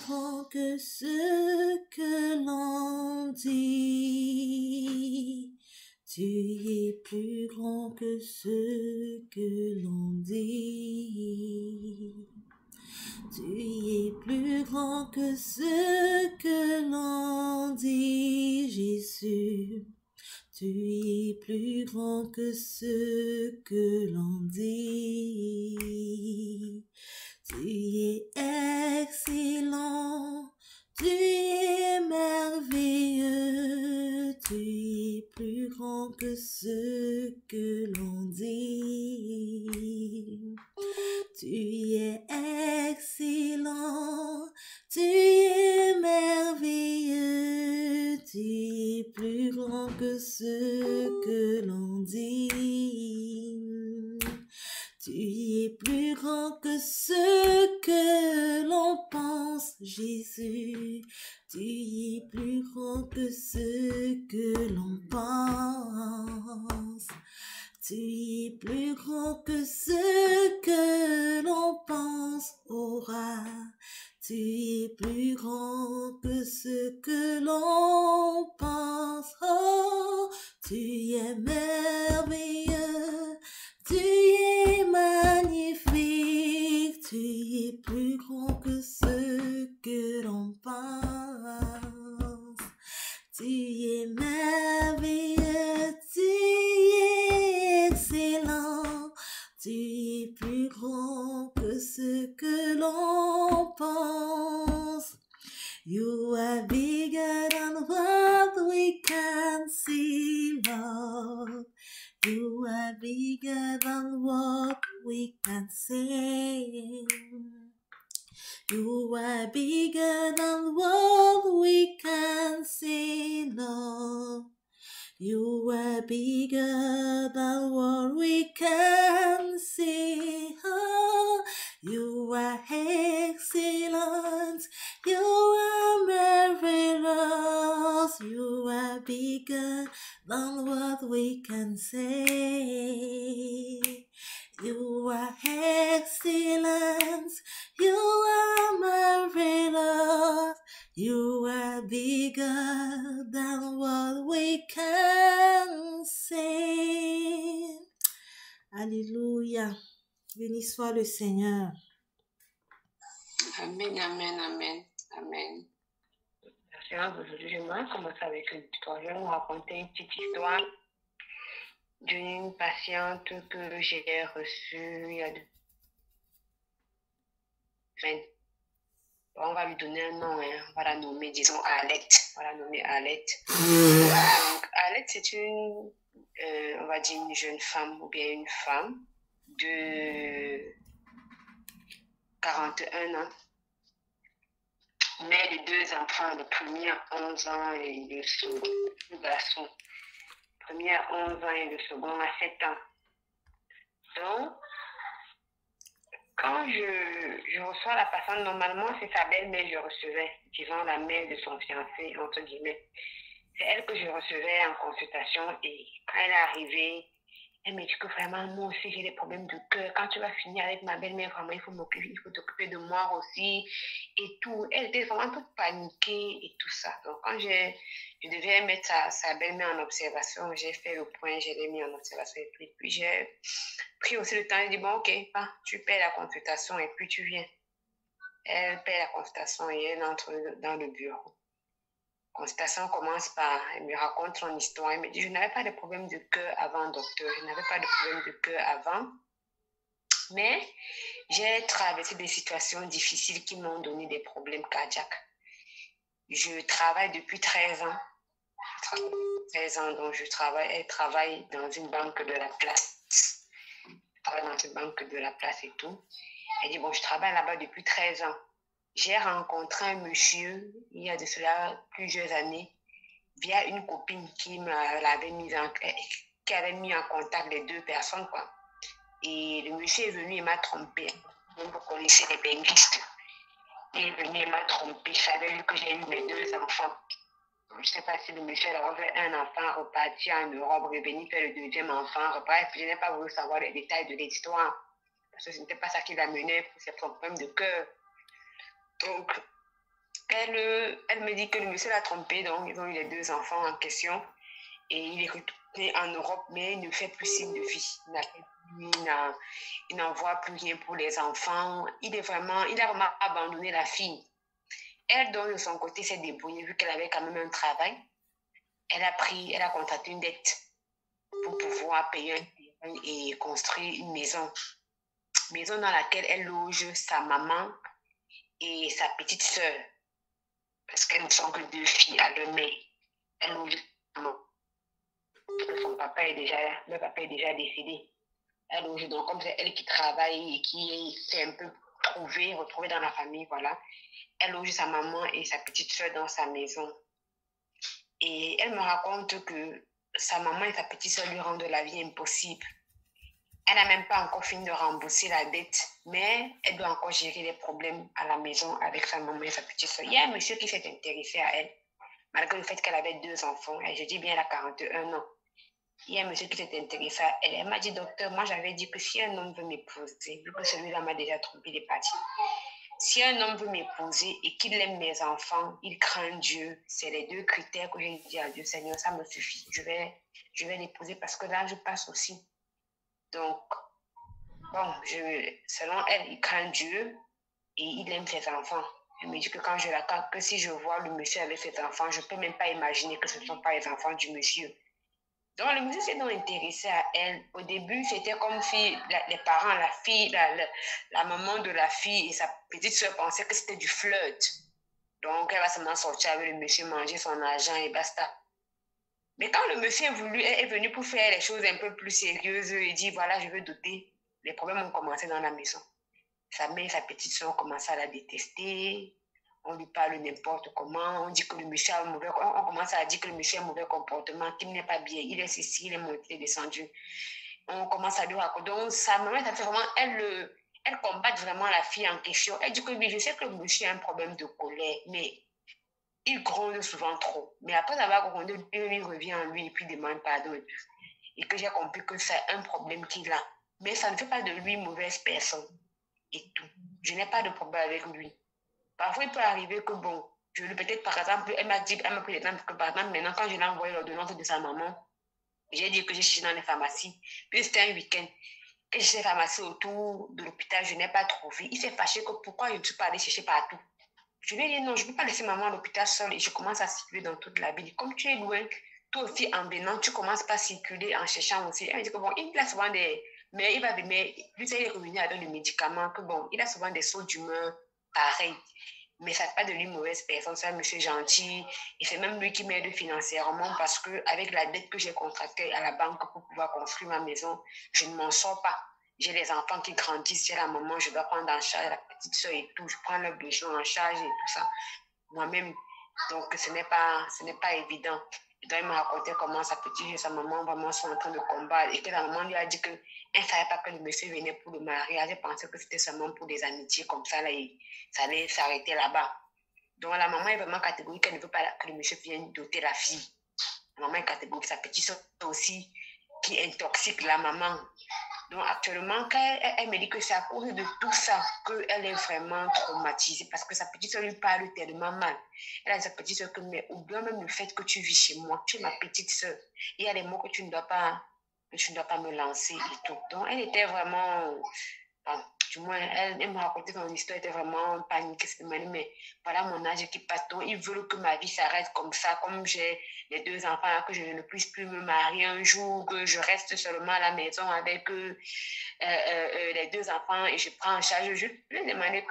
grand que ce que l'on dit. Tu es plus grand que ce que l'on dit. Tu es plus grand que ce que l'on dit, Jésus. Tu es plus grand que ce que l'on dit. Tu es excellent, tu es merveilleux, tu es plus grand que ce que l'on dit. Tu es excellent, tu es merveilleux, tu es plus grand que ce que l'on dit. Tu es plus grand que ce que l'on pense, Jésus. Tu es plus grand que ce que l'on pense. Tu es plus grand que ce que l'on pense, aura. Tu es plus grand que ce que l'on pense. Oh, tu es merveilleux. Tu es magnifique, tu es plus grand que ce que l'on pense. Tu es merveilleux, tu es excellent, tu es plus grand que ce que l'on pense. You are bigger than what we can see, Lord. You are bigger than what we can say. You are bigger than what we can say, Lord. You are bigger than what we can say. Oh, you are excellent. You are marvelous. You are bigger than what we can say. You are excellent. You are marvelous. You are bigger than what we can say. Alléluia. Béni soit le Seigneur. Amen, amen, amen, amen. La séance d'aujourd'hui, j'aimerais commencer avec une histoire. Je vais vous raconter une petite histoire d'une patiente que j'ai reçue il y a 2 semaines. On va lui donner un nom, hein. On va la nommer, disons, Alette. On va la nommer Alette. Donc, Alette, c'est on va dire une jeune femme ou bien une femme de 41 ans. Mère de 2 enfants, le premier a 11 ans et le second, le garçon. Le premier a 11 ans et le second a 7 ans. Donc, quand je reçois la personne, normalement, c'est sa belle-mère que je recevais, disons la mère de son fiancé, entre guillemets. C'est elle que je recevais en consultation et quand elle est arrivée, elle me dit que vraiment, moi aussi, j'ai des problèmes de cœur. Quand tu vas finir avec ma belle-mère, vraiment, il faut t'occuper de moi aussi et tout. Elle était vraiment toute paniquée et tout ça. Donc, quand je devais mettre sa belle-mère en observation, j'ai fait le point, je l'ai mis en observation et puis j'ai pris aussi le temps et dit, bon, ok, tu paies la consultation et puis tu viens. Elle paie la consultation et elle entre dans le bureau. La consultation commence par, elle me raconte son histoire. Elle me dit, je n'avais pas de problème de cœur avant, docteur. Je n'avais pas de problème de cœur avant. Mais j'ai traversé des situations difficiles qui m'ont donné des problèmes cardiaques. Je travaille depuis 13 ans. 13 ans, donc elle travaille dans une banque de la place. Elle travaille dans une banque de la place et tout. Elle dit, bon, je travaille là-bas depuis 13 ans. J'ai rencontré un monsieur, il y a de cela plusieurs années, via une copine qui avait mis en contact les 2 personnes, quoi. Et le monsieur est venu et m'a trompé. Vous connaissez les bengistes. Il est venu et m'a trompé. Je savais que j'ai eu mes 2 enfants. Je ne sais pas si le monsieur avait un enfant reparti en Europe, revenu faire le 2e enfant. Bref, je n'ai pas voulu savoir les détails de l'histoire. Parce que ce n'était pas ça qui l'amenait pour ses problèmes de cœur. Donc, Elle me dit que le monsieur l'a trompée, donc ils ont eu les 2 enfants en question. Et il est retourné en Europe, mais il ne fait plus signe de vie. Il n'envoie plus rien pour les enfants. Il a vraiment abandonné la fille. Elle, donc, de son côté, s'est débrouillée, vu qu'elle avait quand même un travail. Elle a contracté une dette pour pouvoir payer un terrain et construire une maison. Maison dans laquelle elle loge sa maman et sa petite sœur. Parce qu'elles ne sont que 2 filles à leur mère. Elle loge sa maman. Le papa est déjà décédé. Elle loge, donc comme c'est elle qui travaille et qui s'est un peu retrouvée dans la famille, voilà. Elle loge sa maman et sa petite soeur dans sa maison. Et elle me raconte que sa maman et sa petite soeur lui rendent la vie impossible. Elle n'a même pas encore fini de rembourser la dette, mais elle doit encore gérer les problèmes à la maison avec sa maman et sa petite soeur. Il y a un monsieur qui s'est intéressé à elle, malgré le fait qu'elle avait 2 enfants. Et je dis bien, elle a 41 ans. Il y a un monsieur qui s'est intéressé à elle. Elle m'a dit, docteur, moi j'avais dit que si un homme veut m'épouser, vu que celui-là m'a déjà trompé, il est parti. Si un homme veut m'épouser et qu'il aime mes enfants, il craint Dieu. C'est les 2 critères que j'ai dit à Dieu, Seigneur, ça me suffit. Je vais l'épouser parce que là, je passe aussi. Donc, bon, selon elle, il craint Dieu et il aime ses enfants. Elle me dit que que si je vois le monsieur avec ses enfants, je ne peux même pas imaginer que ce ne sont pas les enfants du monsieur. Donc, le monsieur s'est donc intéressé à elle. Au début, c'était comme si les parents, la fille, la maman de la fille et sa petite soeur pensaient que c'était du flirt. Donc, elle va seulement sortir avec le monsieur, manger son argent et basta. Mais quand le monsieur est venu pour faire les choses un peu plus sérieuses et dit, voilà, je veux doter, les problèmes ont commencé dans la maison. Sa mère et sa petite soeur ont commencé à la détester. On lui parle n'importe comment. On dit que le monsieur a on commence à dire que le monsieur a un mauvais comportement, qu'il n'est pas bien. Il est ceci, il est monté, descendu. On commence à lui raconter. Donc, sa maman, ça fait vraiment, elle combat vraiment la fille en question. Elle dit que oui, je sais que le monsieur a un problème de colère, mais il gronde souvent trop. Mais après avoir grondé, il revient en lui et puis demande pardon. Et que j'ai compris que c'est un problème qu'il a. Mais ça ne fait pas de lui une mauvaise personne. Et tout. Je n'ai pas de problème avec lui. Parfois, il peut arriver que, bon, peut-être par exemple, elle m'a pris l'exemple que par exemple, maintenant, quand je l'ai envoyé l'ordonnance de sa maman, j'ai dit que j'ai cherché dans les pharmacies. Puis c'était un week-end. Que j'ai cherché les pharmacies autour de l'hôpital, je n'ai pas trouvé. Il s'est fâché que pourquoi je ne suis pas allée chercher partout. Je lui ai dit non, je ne peux pas laisser maman à l'hôpital seule et je commence à circuler dans toute la ville. Comme tu es loin, toi aussi en venant, tu commences pas à circuler en cherchant aussi. Elle me dit que bon, il a souvent des. Mais il va venir, lui, il est revenu avec le médicament, que bon, il a souvent des sauts d'humeur pareils. Mais ça n'est pas de lui mauvaise personne, c'est un monsieur gentil. Et c'est même lui qui m'aide financièrement parce qu'avec la dette que j'ai contractée à la banque pour pouvoir construire ma maison, je ne m'en sors pas. J'ai les enfants qui grandissent, j'ai la maman, je dois prendre en charge la petite soeur et tout, je prends leurs besoins en charge et tout ça moi-même. Donc, ce n'est pas évident. Et donc, il m'a raconté comment sa petite et sa maman vraiment sont en train de combattre et que la maman lui a dit qu'elle ne savait pas que le monsieur venait pour le mariage. Elle pensait que c'était seulement pour des amitiés comme ça, là, et ça allait s'arrêter là-bas. Donc, la maman est vraiment catégorique, elle ne veut pas que le monsieur vienne doter la fille. La maman est catégorique, sa petite soeur aussi, qui intoxique la maman. Donc, actuellement, quand elle me dit que c'est à cause de tout ça qu'elle est vraiment traumatisée parce que sa petite soeur lui parle tellement mal. Elle a dit à sa petite soeur que, mais oublie même le fait que tu vis chez moi, tu es ma petite soeur. Il y a des mots que tu ne dois pas me lancer et tout. Donc, elle était vraiment, bon, du moins, elle me racontait son histoire, elle était vraiment paniquée. Mais voilà mon âge qui passe. Donc, ils veulent que ma vie s'arrête comme ça, comme j'ai les 2 enfants, que je ne puisse plus me marier un jour, que je reste seulement à la maison avec les 2 enfants et je prends en charge. Je lui ai demandé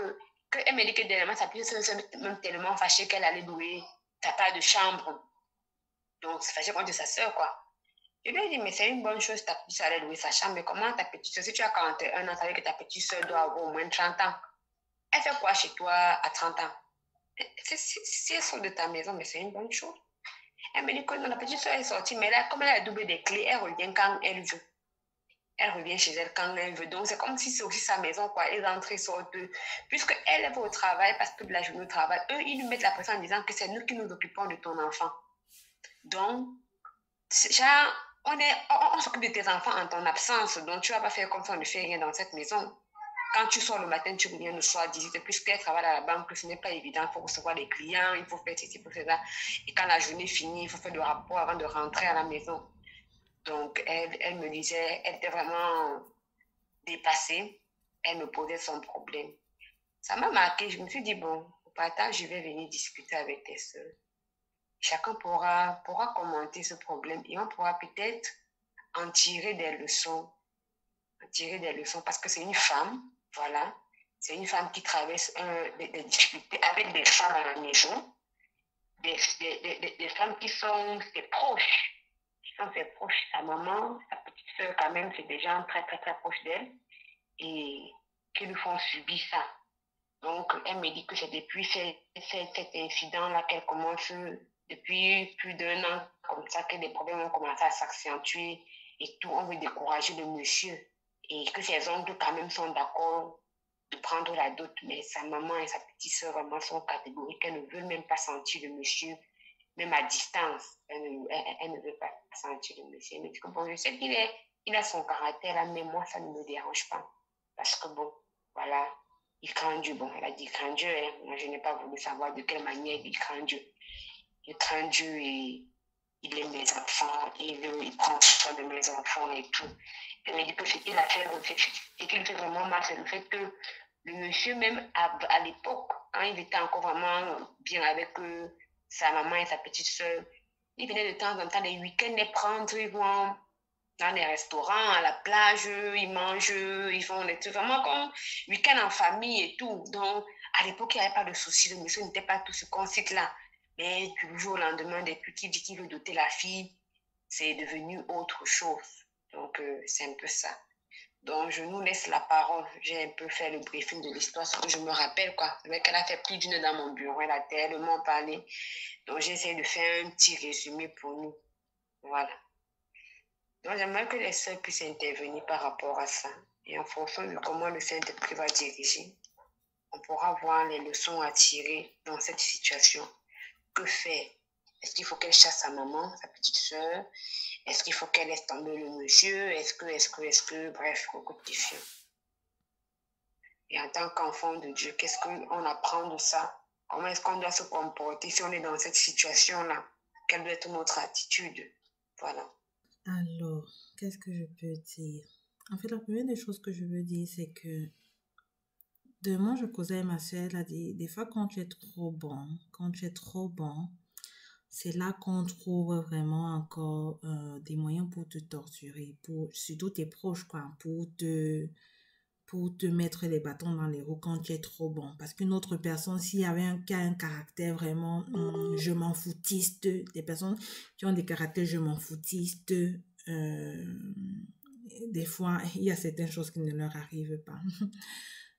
elle me dit que dernièrement, sa petite soeur s'est même tellement fâchée qu'elle allait louer sa part de chambre. Donc, c'est fâché contre sa soeur, quoi. Je lui ai dit, mais c'est une bonne chose, ta petite soeur allait louer sa chambre, mais comment ta petite soeur, si tu as 41 ans, ça veut dire que ta petite soeur doit avoir au moins 30 ans. Elle fait quoi chez toi à 30 ans? Si elle sort de ta maison, mais c'est une bonne chose. Elle me dit que non, la petite soeur est sortie, mais là, comme elle a doublé des clés, elle revient quand elle veut. Elle revient chez elle quand elle veut. Donc, c'est comme si c'est aussi sa maison, quoi. Elle rentre et sort. Puisqu'elle va au travail, parce que de la journée au travail, eux, ils lui mettent la pression en disant que c'est nous qui nous occupons de ton enfant. Donc, genre, on s'occupe de tes enfants en ton absence. Donc, tu ne vas pas faire comme ça, on ne fait rien dans cette maison. Quand tu sors le matin, tu reviens le soir à 18h, puisqu'elle travaille à la banque, ce n'est pas évident, il faut recevoir les clients, il faut faire ceci, il faut faire ça. Et quand la journée finit, il faut faire le rapport avant de rentrer à la maison. Donc, elle me disait, elle était vraiment dépassée, elle me posait son problème. Ça m'a marqué, je me suis dit, bon, au partage, je vais venir discuter avec tes soeurs. Chacun pourra commenter ce problème et on pourra peut-être en tirer des leçons. Parce que c'est une femme, voilà. C'est une femme qui traverse des difficultés avec des femmes à la maison, des femmes qui sont ses proches, sa maman, sa petite soeur quand même, c'est des gens très, très, très proches d'elle et qui lui font subir ça. Donc, elle me dit que c'est depuis cet incident-là qu'elle commence, depuis plus d'1 an, comme ça, que les problèmes ont commencé à s'accentuer et tout. On veut décourager le monsieur. Et que ses oncles, quand même, sont d'accord de prendre la dot. Mais sa maman et sa petite soeur, vraiment, sont catégoriques. Elles ne veulent même pas sentir le monsieur, même à distance. Elle ne veut pas sentir le monsieur. Elle me dit que bon, je sais qu'il a son caractère là, mais moi, ça ne me dérange pas. Parce que bon, voilà. Il craint Dieu. Bon, elle a dit craint Dieu. Hein. Moi, je n'ai pas voulu savoir de quelle manière il craint Dieu. Il craint Dieu et il aime mes enfants. Il prend soin de mes enfants et tout. Elle m'a dit que ce qu'il a fait, ce qui lui fait vraiment mal, c'est le fait que le monsieur, même à l'époque, quand il était encore vraiment bien avec sa maman et sa petite soeur, il venait de temps en temps les week-ends les prendre, ils vont dans les restaurants, à la plage, ils mangent, ils font des trucs vraiment comme week-end en famille et tout. Donc, à l'époque, il n'y avait pas de souci. Le monsieur n'était pas tout ce qu'on cite là. Mais du jour au lendemain, depuis qu'il dit qu'il veut doter la fille, c'est devenu autre chose. Donc, c'est un peu ça. Donc, je nous laisse la parole. J'ai un peu fait le briefing de l'histoire, ce que je me rappelle, quoi. C'est vrai qu'elle a fait plus d'1 heure dans mon bureau, elle a tellement parlé. Donc, j'ai essayé de faire un petit résumé pour nous. Voilà. Donc, j'aimerais que les sœurs puissent intervenir par rapport à ça. Et en fonction de comment le Saint-Esprit va diriger, on pourra voir les leçons à tirer dans cette situation. Que faire? Est-ce qu'il faut qu'elle chasse sa maman, sa petite sœur? Est-ce qu'il faut qu'elle laisse tomber le monsieur? Est-ce que, bref, beaucoup de questions. Et en tant qu'enfant de Dieu, qu'est-ce qu'on apprend de ça? Comment est-ce qu'on doit se comporter si on est dans cette situation-là? Quelle doit être notre attitude? Voilà. Alors, qu'est-ce que je peux dire? En fait, la première des choses que je veux dire, c'est que demain, je causais avec ma soeur, elle a dit, des fois, quand tu es trop bon, c'est là qu'on trouve vraiment encore des moyens pour te torturer, surtout tes proches, quoi, pour te mettre les bâtons dans les roues quand tu es trop bon. Parce qu'une autre personne, s'il y avait qui a un caractère vraiment je m'en foutiste, des personnes qui ont des caractères je m'en foutiste, des fois, il y a certaines choses qui ne leur arrivent pas.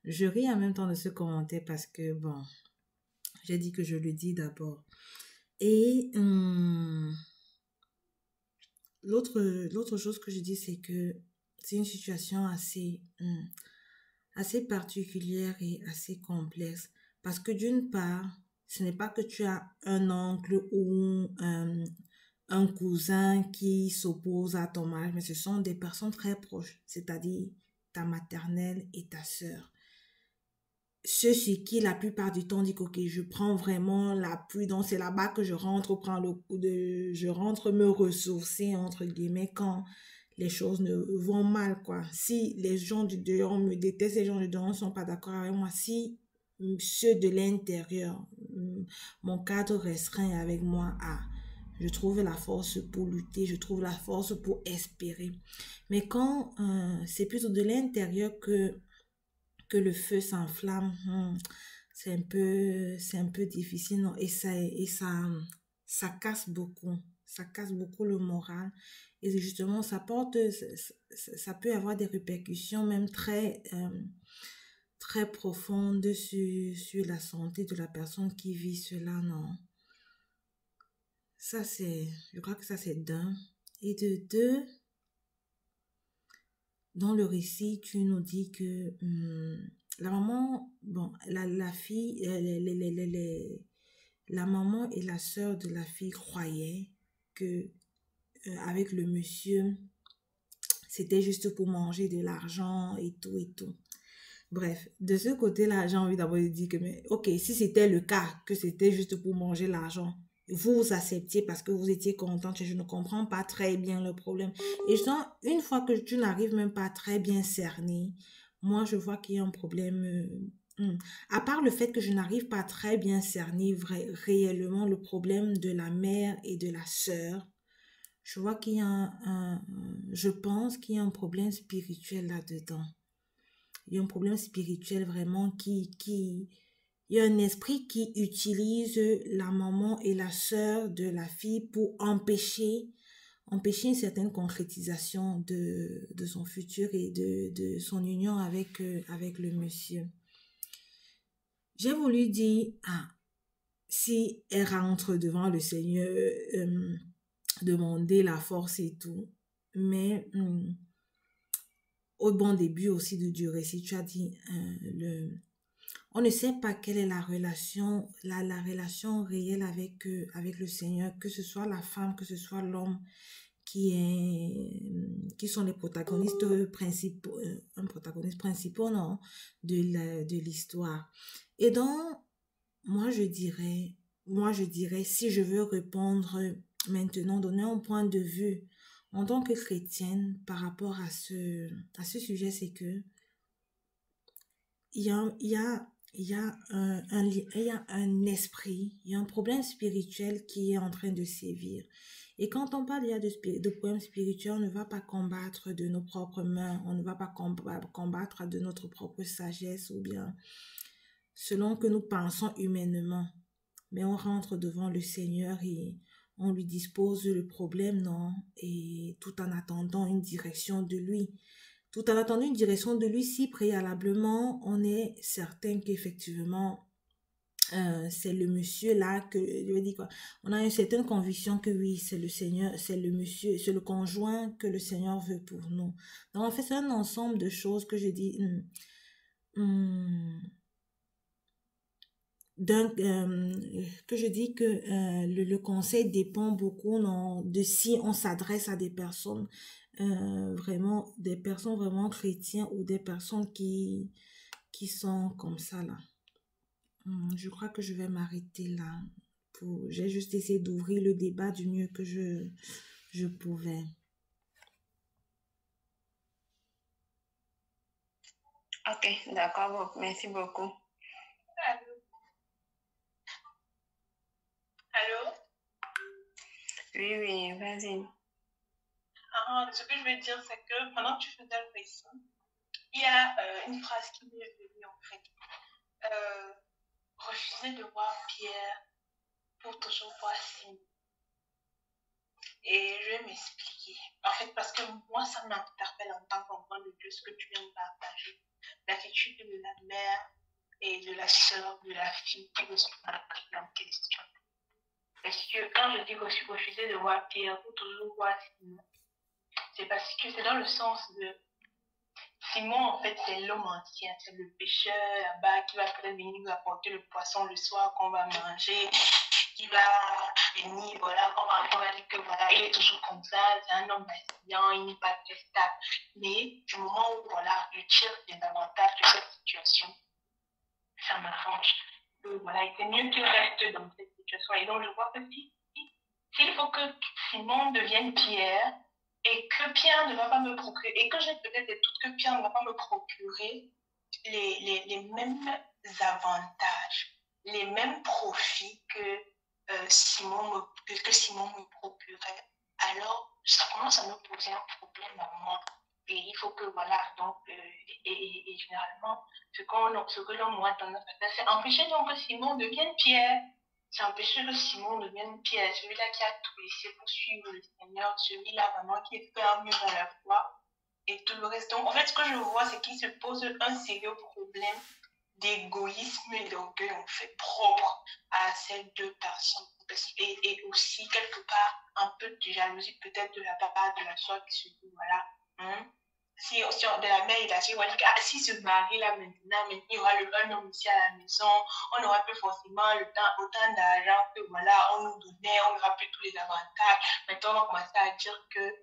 Je ris en même temps de ce commentaire parce que, bon, j'ai dit que je le dis d'abord. Et l'autre chose que je dis, c'est que c'est une situation assez particulière et assez complexe. Parce que d'une part, ce n'est pas que tu as un oncle ou un cousin qui s'oppose à ton mariage, mais ce sont des personnes très proches, c'est-à-dire ta maternelle et ta sœur. Ceux sur qui la plupart du temps dit que ok, je prends vraiment l'appui, donc c'est là-bas que je rentre, je rentre me ressourcer entre guillemets quand les choses ne vont mal, quoi. Si les gens du dehors me détestent, les gens du dehors ne sont pas d'accord avec moi, si ceux de l'intérieur, mon cadre restreint avec moi, je trouve la force pour lutter, je trouve la force pour espérer. Mais quand c'est plutôt de l'intérieur que le feu s'enflamme, c'est un peu difficile, non? Et ça casse beaucoup. Ça casse beaucoup le moral. Et justement, ça peut avoir des répercussions même très profondes sur la santé de la personne qui vit cela, non? Je crois que ça c'est d'un. Et de deux, dans le récit, tu nous dis que la maman, bon, la fille, la maman et la sœur de la fille croyaient que avec le monsieur, c'était juste pour manger de l'argent et tout et tout. Bref, de ce côté-là, j'ai envie d'abord de dire que, mais, ok, si c'était le cas, que c'était juste pour manger l'argent, vous acceptiez parce que vous étiez contente, je ne comprends pas très bien le problème. Et une fois que tu n'arrives même pas à très bien cerner, moi, je vois qu'il y a un problème. À part le fait que je n'arrive pas à très bien cerner réellement le problème de la mère et de la sœur, je vois qu'il y a je pense qu'il y a un problème spirituel là-dedans. Il y a un problème spirituel vraiment il y a un esprit qui utilise la maman et la sœur de la fille pour empêcher une certaine concrétisation de son futur et de son union avec le monsieur. J'ai voulu dire, si elle rentre devant le Seigneur, demander la force et tout, mais au bon début aussi du récit, tu as dit, on ne sait pas quelle est la relation, la relation réelle avec le Seigneur, que ce soit la femme, que ce soit l'homme qui sont les protagonistes principaux, un protagoniste principal, non, de l'histoire. Et donc, moi je dirais, si je veux répondre maintenant, donner un point de vue en tant que chrétienne par rapport à ce sujet, c'est que il y a, il y a, il y a il y a un esprit, il y a un problème spirituel qui est en train de sévir. Et quand on parle de problème spirituel, on ne va pas combattre de nos propres mains, on ne va pas combattre de notre propre sagesse ou bien selon que nous pensons humainement. Mais on rentre devant le Seigneur et on lui dispose le problème, non? Et tout en attendant une direction de lui. Tout en attendant une direction de lui, si préalablement on est certain qu'effectivement c'est le monsieur là que je veux dire quoi, on a une certaine conviction que oui, c'est le Seigneur, c'est le monsieur, c'est le conjoint que le Seigneur veut pour nous. Donc en fait, c'est un ensemble de choses que je dis que je dis que le conseil dépend beaucoup non, de si on s'adresse à des personnes vraiment chrétiennes ou des personnes qui sont comme ça là. Je crois que je vais m'arrêter là. J'ai juste essayé d'ouvrir le débat du mieux que je pouvais. Ok, d'accord, merci beaucoup. Allô? Oui, vas-y. Ce que je veux dire, c'est que pendant que tu faisais le récit, il y a une phrase qui m'est venue en fait. Refuser de voir Pierre pour toujours voir Simon. Et je vais m'expliquer. En fait, parce que moi, ça m'interpelle en tant qu'enfant de Dieu, ce que tu viens de partager. L'attitude de la mère et de la sœur de la fille qui se marie en question. Parce que quand je dis que je suis refusée de voir Pierre pour toujours voir Simon, c'est parce que c'est dans le sens de Simon, en fait, c'est l'homme ancien, c'est le pêcheur là-bas qui va peut-être venir nous apporter le poisson le soir qu'on va manger, qui va venir, voilà, on va dire que voilà, il est toujours comme ça, c'est un homme vacillant, il n'est pas très stable. Mais du moment où, voilà, je tire des avantages de cette situation, ça m'arrange. Donc voilà, il c'est mieux qu'il reste dans cette situation. Et donc, je vois que s'il faut que Simon devienne Pierre, et que Pierre ne va pas me procurer, et que j'ai peut-être des doutes que Pierre ne va pas me procurer les mêmes avantages, les mêmes profits que Simon me procurait, alors ça commence à me poser un problème à moi. Et il faut que, voilà, donc, et généralement, ce que l'on voit dans notre affaire, c'est empêcher donc que Simon devienne Pierre. C'est empêcher que Simon devienne Pierre, celui-là qui a tout laissé pour suivre le Seigneur, celui-là vraiment qui est ferme dans la foi et tout le reste. Donc, en fait, ce que je vois, c'est qu'il se pose un sérieux problème d'égoïsme et d'orgueil, en fait, propre à ces deux personnes. Et aussi, quelque part, un peu de jalousie, peut-être de la part de la soeur qui se dit, voilà, si de la mère, il a dit, si se marie là maintenant, il y aura un homme ici à la maison, on n'aura plus forcément autant d'argent que voilà, on nous donnait, on n'aura plus tous les avantages. Maintenant, on va commencer à dire que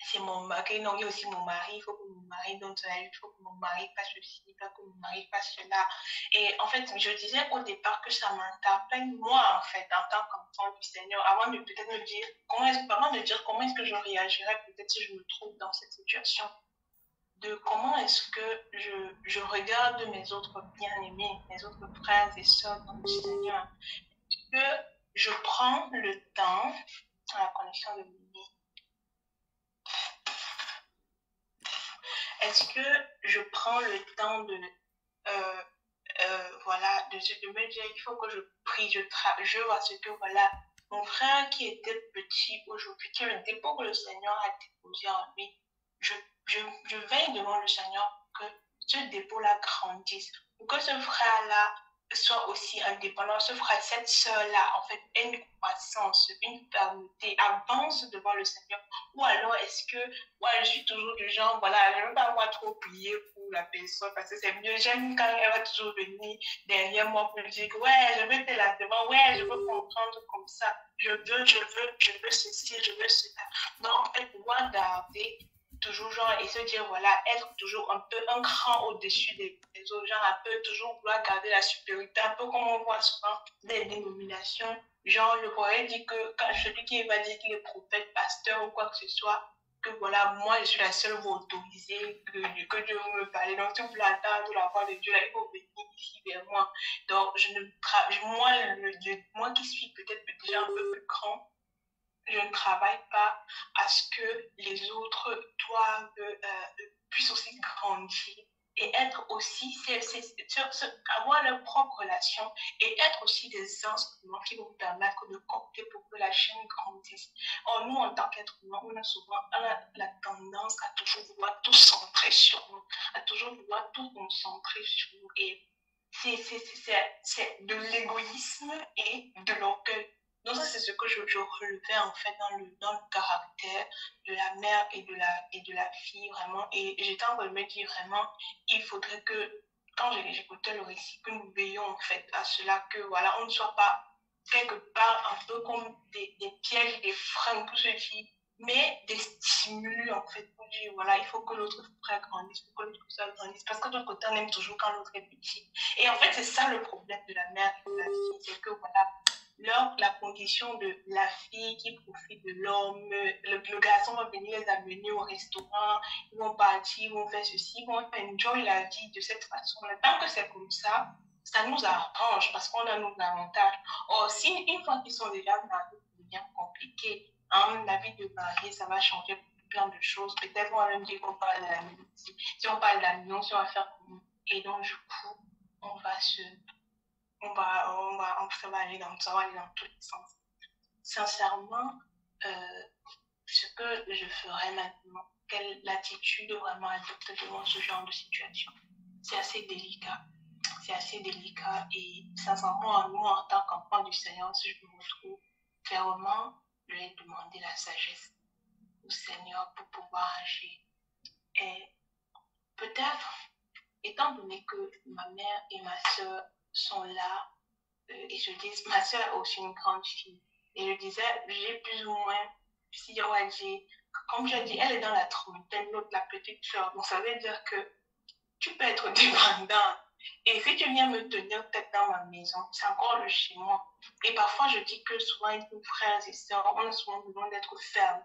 c'est mon mari, non, il y a aussi mon mari, il faut que mon mari donne son avis, il faut que mon mari fasse ceci, il faut que mon mari fasse cela. Et en fait, je disais au départ que ça m'interpelle, moi, en fait, en tant qu'enfant du Seigneur, avant de peut-être me dire, avant de dire comment est-ce que je réagirais peut-être si je me trouve dans cette situation, de comment est-ce que je regarde mes autres bien-aimés, mes autres frères et sœurs dans le Seigneur, que je prends le temps, à la connexion de l'ennemi, est-ce que je prends le temps de, voilà, de me dire, il faut que je prie, je vois ce que, voilà, mon frère qui était petit aujourd'hui, qui a le dépôt que le Seigneur a déposé en lui, je veille devant le Seigneur que ce dépôt-là grandisse, ou que ce frère-là soit aussi indépendant, ce frère, cette sœur-là, en fait, ait une croissance, une fermeté, avance devant le Seigneur. Ou alors, est-ce que moi, je suis toujours du genre, voilà, je ne veux pas moi trop prier pour la personne parce que c'est mieux. J'aime quand elle va toujours venir derrière moi pour dire, ouais, je veux te la demander, ouais, je veux comprendre comme ça, je veux ceci, je veux cela. Donc, en fait, pouvoir garder toujours genre et se dire voilà être toujours un peu un cran au-dessus des autres, genre un peu toujours vouloir garder la supériorité, un peu comme on voit souvent des dénominations, genre le prophète dit que quand celui qui va dire qu'il est prophète, pasteur ou quoi que ce soit, que voilà, moi je suis la seule voix autorisée, que Dieu veut me parler. Donc si vous voulez entendre la voix de Dieu, là, il faut venir ici vers moi. Donc moi qui suis peut-être déjà un peu plus grand, je ne travaille pas à ce que les autres puissent aussi grandir et être aussi, avoir leur propre relation et être aussi des instruments qui vont permettre de compter pour que la chaîne grandisse. Or, nous, en tant qu'êtres humains, on a la tendance à toujours vouloir tout centrer sur nous, à toujours vouloir tout concentrer sur nous. Et c'est de l'égoïsme et de l'orgueil. Donc ça, c'est ce que je relevais en fait dans le caractère de la mère et de la fille, vraiment. Et j'étais en train de me dire vraiment, il faudrait que, quand j'écoutais le récit, que nous veillions en fait à cela, que voilà, on ne soit pas quelque part un peu comme des pièges, des freins, tout ceci, mais des stimuli en fait pour dire voilà, il faut que l'autre frère grandisse, il faut que l'autre soeur grandisse, parce que de l'autre côté, on aime toujours quand l'autre est petit. Et en fait, c'est ça le problème de la mère et de la fille, c'est que voilà, la condition de la fille qui profite de l'homme, le garçon va venir les amener au restaurant, ils vont partir, ils vont faire ceci, ils vont enjoy la vie de cette façon-là. Tant que c'est comme ça nous arrange parce qu'on a nos avantages. Or, si une fois qu'ils sont déjà mariés, c'est bien compliqué. Hein, la vie de mariée, ça va changer plein de choses. Peut-être on va même dire qu'on parle de la maison. Si on parle de la maison, si on va faire comment. Et donc, du coup, ça va aller dans tous les sens. Sincèrement, ce que je ferais maintenant, quelle attitude vraiment adopter devant ce genre de situation, c'est assez délicat. C'est assez délicat et sincèrement, moi, en tant qu'enfant du Seigneur, si je me retrouve clairement, je vais demander la sagesse au Seigneur pour pouvoir agir. Et peut-être, étant donné que ma mère et ma soeur sont là, et je dis, ma soeur est aussi une grande fille. Et je disais, j'ai plus ou moins, si on va dire, comme je dis, elle est dans la trentaine, l'autre la petite soeur. Donc ça veut dire que tu peux être dépendant. Et si tu viens me tenir tête dans ma maison, c'est encore le chez moi. Et parfois, je dis que souvent, avec nos frères et sœurs, on a souvent besoin d'être ferme.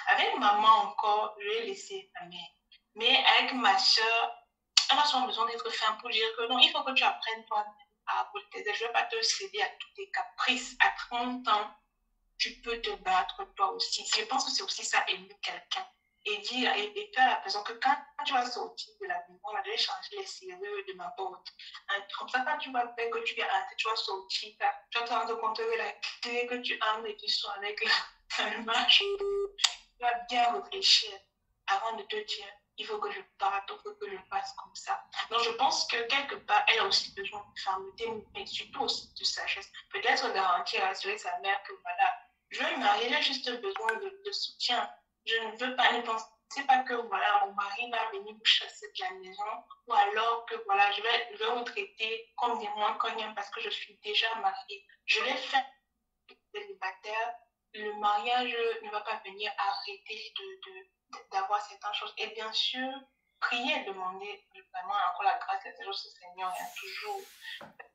Avec maman encore, je vais laisser ma mère. Mais avec ma soeur, on a souvent besoin d'être ferme pour dire que non, il faut que tu apprennes toi-même à tes ailes. Je ne vais pas te céder à tous tes caprices. À 30 ans, tu peux te battre toi aussi. Je pense que c'est aussi ça, aimer quelqu'un. Et dire, et faire la personne que quand tu vas sortir de la maison, je vais changer les serrures de ma porte. Comme ça, quand tu vas faire que tu vas entrer, tu vas sortir, tu vas te rendre compte que la clé que tu entres et tu sois avec ça ne marche. Tu vas bien réfléchir avant de te dire, il faut que je parte, il faut que je fasse comme ça. Donc, je pense que quelque part, elle a aussi besoin de fermeté, mais surtout aussi de sagesse. Peut-être garantir, rassurer sa mère que voilà, je vais me marier, j'ai juste besoin de soutien. Je ne veux pas, ne pensez pas que voilà, mon mari va venir vous chasser de la maison, ou alors que voilà, je vais vous traiter comme des moins cognacs parce que je suis déjà mariée. Je l'ai fait célibataire, le mariage ne va pas venir arrêter d'avoir certaines choses. Et bien sûr, prier, demander vraiment encore la grâce de Dieu, Seigneur, il y a toujours.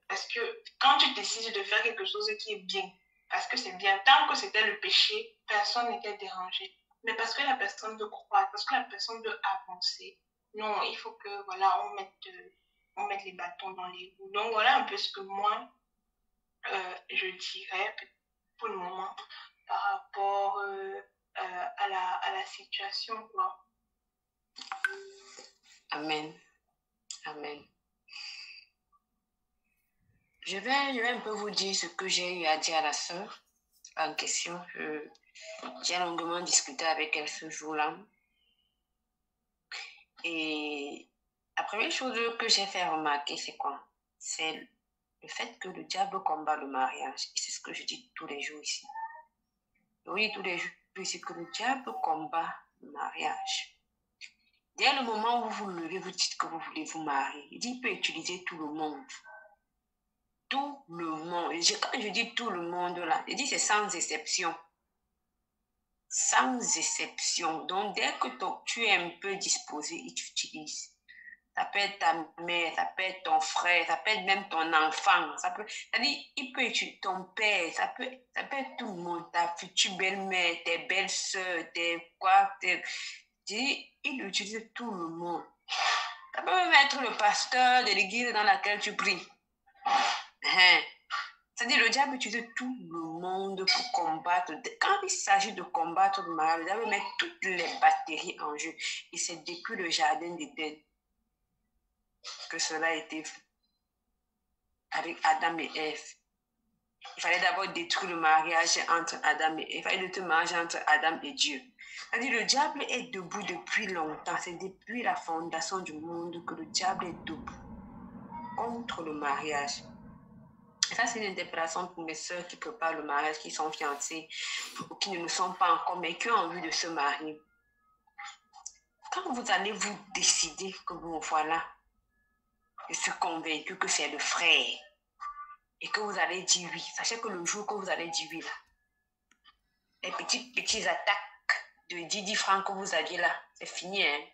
Parce que quand tu décides de faire quelque chose qui est bien, parce que c'est bien, tant que c'était le péché, personne n'était dérangé. Mais parce que la personne veut croire, parce que la personne veut avancer, non, il faut que, voilà, on mette les bâtons dans les roues. Donc, voilà un peu ce que moi, je dirais pour le moment par rapport à la situation, quoi. Amen. Amen. Je vais un peu vous dire ce que j'ai eu à dire à la sœur en question. J'ai longuement discuté avec elle ce jour-là. Et la première chose que j'ai fait remarquer, c'est quoi? C'est le fait que le diable combat le mariage. Et c'est ce que je dis tous les jours ici. Oui, tous les jours ici, que le diable combat le mariage. Dès le moment où vous vous levez, vous dites que vous voulez vous marier, il peut utiliser tout le monde. Tout le monde. Et quand je dis tout le monde là, je dis c'est sans exception. Sans exception. Donc, dès que tu es un peu disposé, il t'utilise. Ça peut être ta mère, ça peut être ton frère, ça peut être même ton enfant. C'est-à-dire, il peut être ton père, ça peut être tout le monde, ta future belle-mère, tes belles-sœurs, il utilise tout le monde. Ça peut même être le pasteur de l'église dans laquelle tu pries. C'est-à-dire, le diable utilise tout le monde pour combattre. Quand il s'agit de combattre le mal, le diable met toutes les batteries en jeu. Et c'est depuis le jardin d'Éden que cela a été fait avec Adam et Ève. Il fallait d'abord détruire le mariage entre Adam et Ève. Il fallait détruire le mariage entre Adam et Dieu. C'est-à-dire, le diable est debout depuis longtemps. C'est depuis la fondation du monde que le diable est debout contre le mariage. Et ça, c'est une interpellation pour mes sœurs qui préparent le mariage, qui sont fiancées, ou qui ne le sont pas encore, mais qui ont envie de se marier. Quand vous allez vous décider que bon, voilà, je suis convaincue que c'est le frère, et que vous allez dire oui, sachez que le jour que vous allez dire oui, là, les petites attaques de 10 francs que vous aviez là, c'est fini, hein.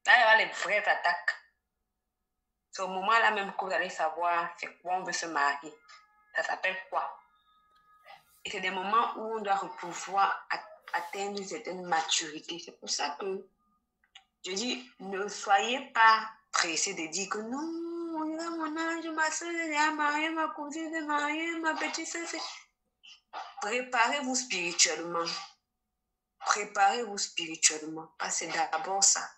Là, il y aura les vraies attaques. C'est au moment-là même que vous allez savoir c'est quoi on veut se marier. Ça s'appelle quoi? Et c'est des moments où on doit pouvoir atteindre une certaine maturité. C'est pour ça que je dis, ne soyez pas pressés de dire que non, il a mon âge, ma soeur est mariée, ma cousine est mariée, ma petite soeur. Préparez-vous spirituellement. Préparez-vous spirituellement. Parce que c'est d'abord ça.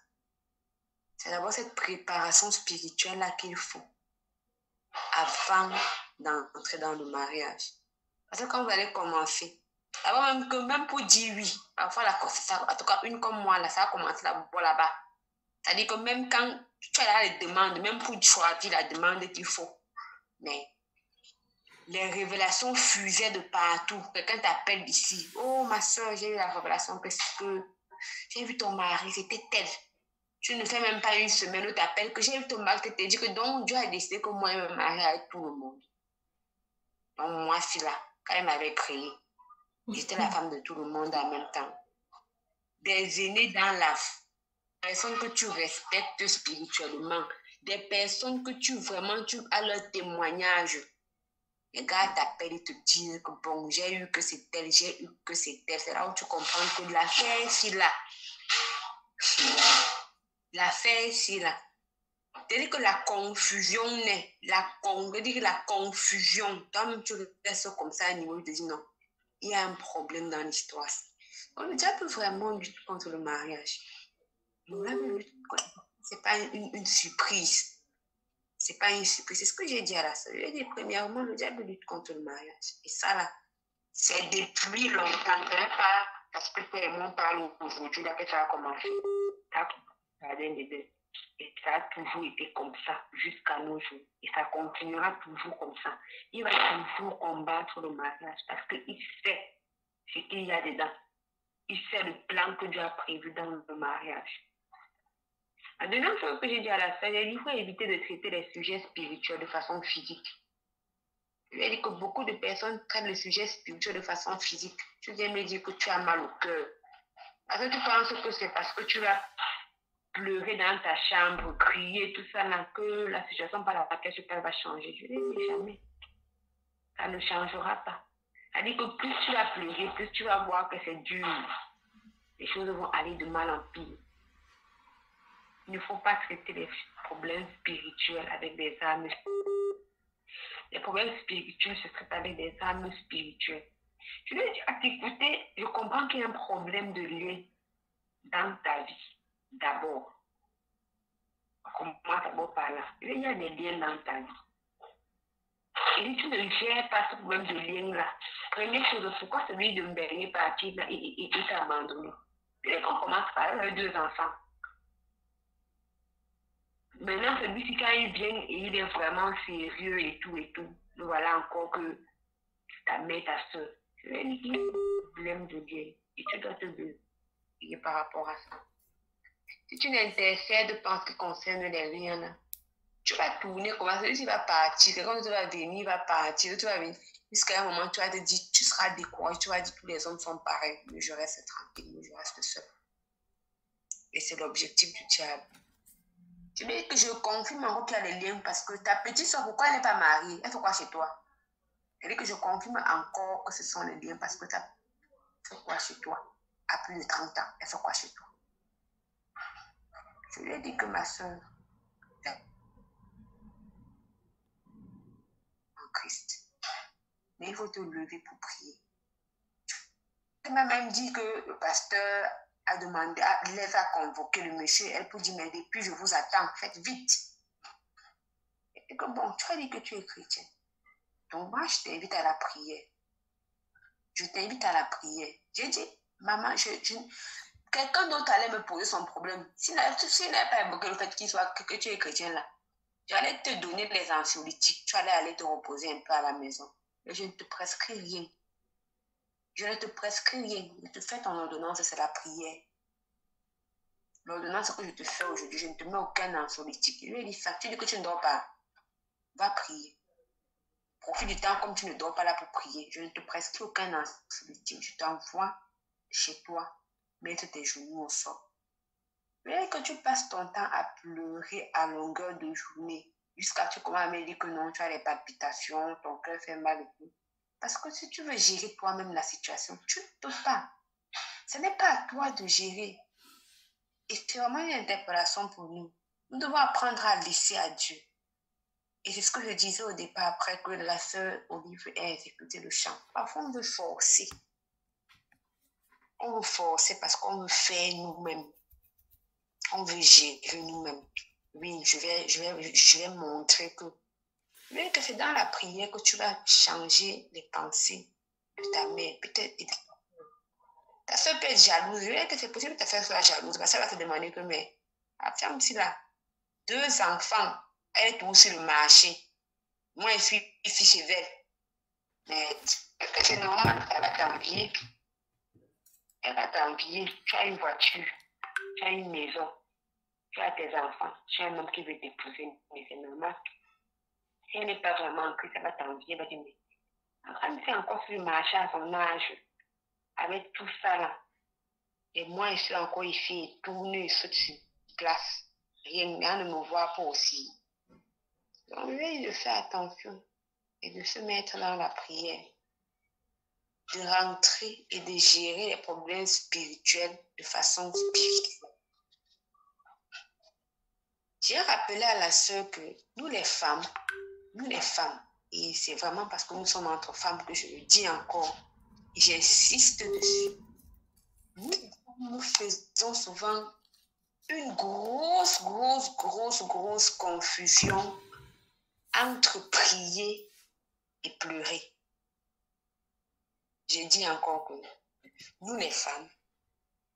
C'est d'abord cette préparation spirituelle-là qu'il faut avant d'entrer dans le mariage. Parce que quand vous allez commencer, d'abord même pour dire oui, parfois en tout cas une comme moi, là, ça a commencé là-bas. C'est-à-dire que même quand tu as là les demandes, même pour choisir la demande qu'il faut, mais les révélations fusaient de partout. Quelqu'un t'appelle d'ici. Oh ma soeur, j'ai eu la révélation parce que j'ai vu ton mari, c'était tel. Tu ne fais même pas une semaine où tu appelles que j'ai vu ton mari, tu te dis que donc Dieu a décidé que moi, je me marie avec tout le monde. Donc moi, c'est là, quand il m'avait créé, j'étais la femme de tout le monde en même temps. Des aînés dans la personnes que tu respectes spirituellement, des personnes que tu as leur témoignage. Les gars t'appellent et te disent que bon, j'ai eu que c'est tel, j'ai eu que c'est tel. C'est là où tu comprends que l'affaire est là. L'affaire est là. C'est-à-dire que la confusion naît. La confusion. Toi-même, tu restes comme ça à niveau, tu te dis non. Il y a un problème dans l'histoire. Donc, le diable peut vraiment lutter contre le mariage. C'est pas une surprise. C'est pas une surprise. C'est ce que j'ai dit à la sœur. J'ai dit, premièrement, le diable lutte contre le mariage. Et ça, là, c'est depuis longtemps. Pas parce que c'est moi parle aujourd'hui, là, que ça a commencé. Et ça a toujours été comme ça jusqu'à nos jours. Et ça continuera toujours comme ça. Il va toujours combattre le mariage parce qu'il sait ce qu'il y a dedans. Il sait le plan que Dieu a prévu dans le mariage. La deuxième chose que j'ai dit à la sœur, il faut éviter de traiter les sujets spirituels de façon physique. Je vais dire que beaucoup de personnes traitent le sujet spirituel de façon physique. Tu viens me dire que tu as mal au cœur. Est-ce que tu penses que c'est parce que tu vas pleurer dans ta chambre, crier, tout ça, là, que la situation par laquelle tu parles va changer? Je ne dis jamais. Ça ne changera pas. C'est-à-dire que plus tu vas pleurer, plus tu vas voir que c'est dur. Les choses vont aller de mal en pire. Il ne faut pas traiter les problèmes spirituels avec des armes. Les problèmes spirituels se traitent avec des armes spirituelles. Je vais dire à t'écouter, je comprends qu'il y a un problème de lien dans ta vie. D'abord. Comment d'abord par là? Il y a des liens dans ta vie. Et si tu ne gères pas ce problème de lien-là, première chose, pourquoi celui de Mbélé est parti et t'a abandonné? Et on commence par là, 2 enfants. Maintenant, celui-ci, quand il vient et il est vraiment sérieux et tout, voilà encore que ta mère, ta soeur, je vais dire qu'il y a un problème de lien. Et tu dois te débrouiller par rapport à ça. Si tu n'intercèdes pas en ce qui concerne les liens, là, tu vas tourner comme ça, celui-ci va partir, c'est comme tu vas venir, il va partir, tu vas venir. Jusqu'à un moment, tu vas te dire, tu seras découragé, tu vas dire, tous les hommes sont pareils, mais je reste tranquille, mais je reste seul. Et c'est l'objectif du diable. Je veux dire que je confirme encore qu'il y a des liens parce que ta petite soeur, pourquoi elle n'est pas mariée? Elle fait quoi chez toi? Je veux dire que je confirme encore que ce sont les liens parce que tu fait quoi chez toi? À plus de 30 ans, elle fait quoi chez toi? Je lui ai dit que ma soeur, en Christ, mais il faut te lever pour prier. Elle m'a même dit que le pasteur a demandé, elle a convoqué le monsieur, elle peut dire, mais depuis je vous attends, faites vite. Et que bon, tu as dit que tu es chrétien. Donc moi, je t'invite à la prière. Je t'invite à la prière. J'ai dit, maman, quelqu'un d'autre allait me poser son problème. S'il n'avait pas évoqué le fait que tu es chrétien là, j'allais te donner les anxiolytiques. Tu allais aller te reposer un peu à la maison. Mais je ne te prescris rien. Je ne te prescris rien. Je te fais ton ordonnance, c'est la prière. L'ordonnance que je te fais aujourd'hui, je ne te mets aucun anxiolytique. Je lui ai dit ça. Tu dis que tu ne dors pas. Va prier. Profite du temps comme tu ne dors pas là pour prier. Je ne te prescris aucun anxiolytique. Je t'envoie chez toi mettre tes genoux au sol. Mais que tu passes ton temps à pleurer à longueur de journée jusqu'à ce que tu commences à me dire que non, tu as les palpitations, ton cœur fait mal et tout. Parce que si tu veux gérer toi-même la situation, tu ne peux pas. Ce n'est pas à toi de gérer. Et c'est vraiment une interpellation pour nous. Nous devons apprendre à laisser à Dieu. Et c'est ce que je disais au départ après que la sœur Olive ait exécuté le chant. Parfois, on veut forcer. On veut forcer parce qu'on veut faire nous-mêmes. On veut gérer nous-mêmes. Oui, je vais montrer que c'est dans la prière que tu vas changer les pensées de ta mère. Peut-être ta soeur peut être jalouse. Je vais que c'est possible que ta soeur soit jalouse parce qu'elle va te demander que, mais la femme ici là, 2 enfants, elle est aussi le marché. Moi, je suis ici chez elle. Mais c'est normal, elle va t'envier. Elle va t'envier. Tu as une voiture, tu as une maison, tu as tes enfants, tu as un homme qui veut t'épouser, mais c'est normal. Si elle n'est pas vraiment en Christ, elle va t'envier, elle va dire, mais elle fait encore sur le marché à son âge, avec tout ça là. Et moi, je suis encore ici, tournée sur cette place. Rien ne me voit pas aussi. Donc, je vais de faire attention et de se mettre dans la prière, de rentrer et de gérer les problèmes spirituels de façon spirituelle. J'ai rappelé à la sœur que nous les femmes, et c'est vraiment parce que nous sommes entre femmes que je le dis encore, et j'insiste dessus, nous faisons souvent une grosse confusion entre prier et pleurer. Je dis encore que nous les femmes,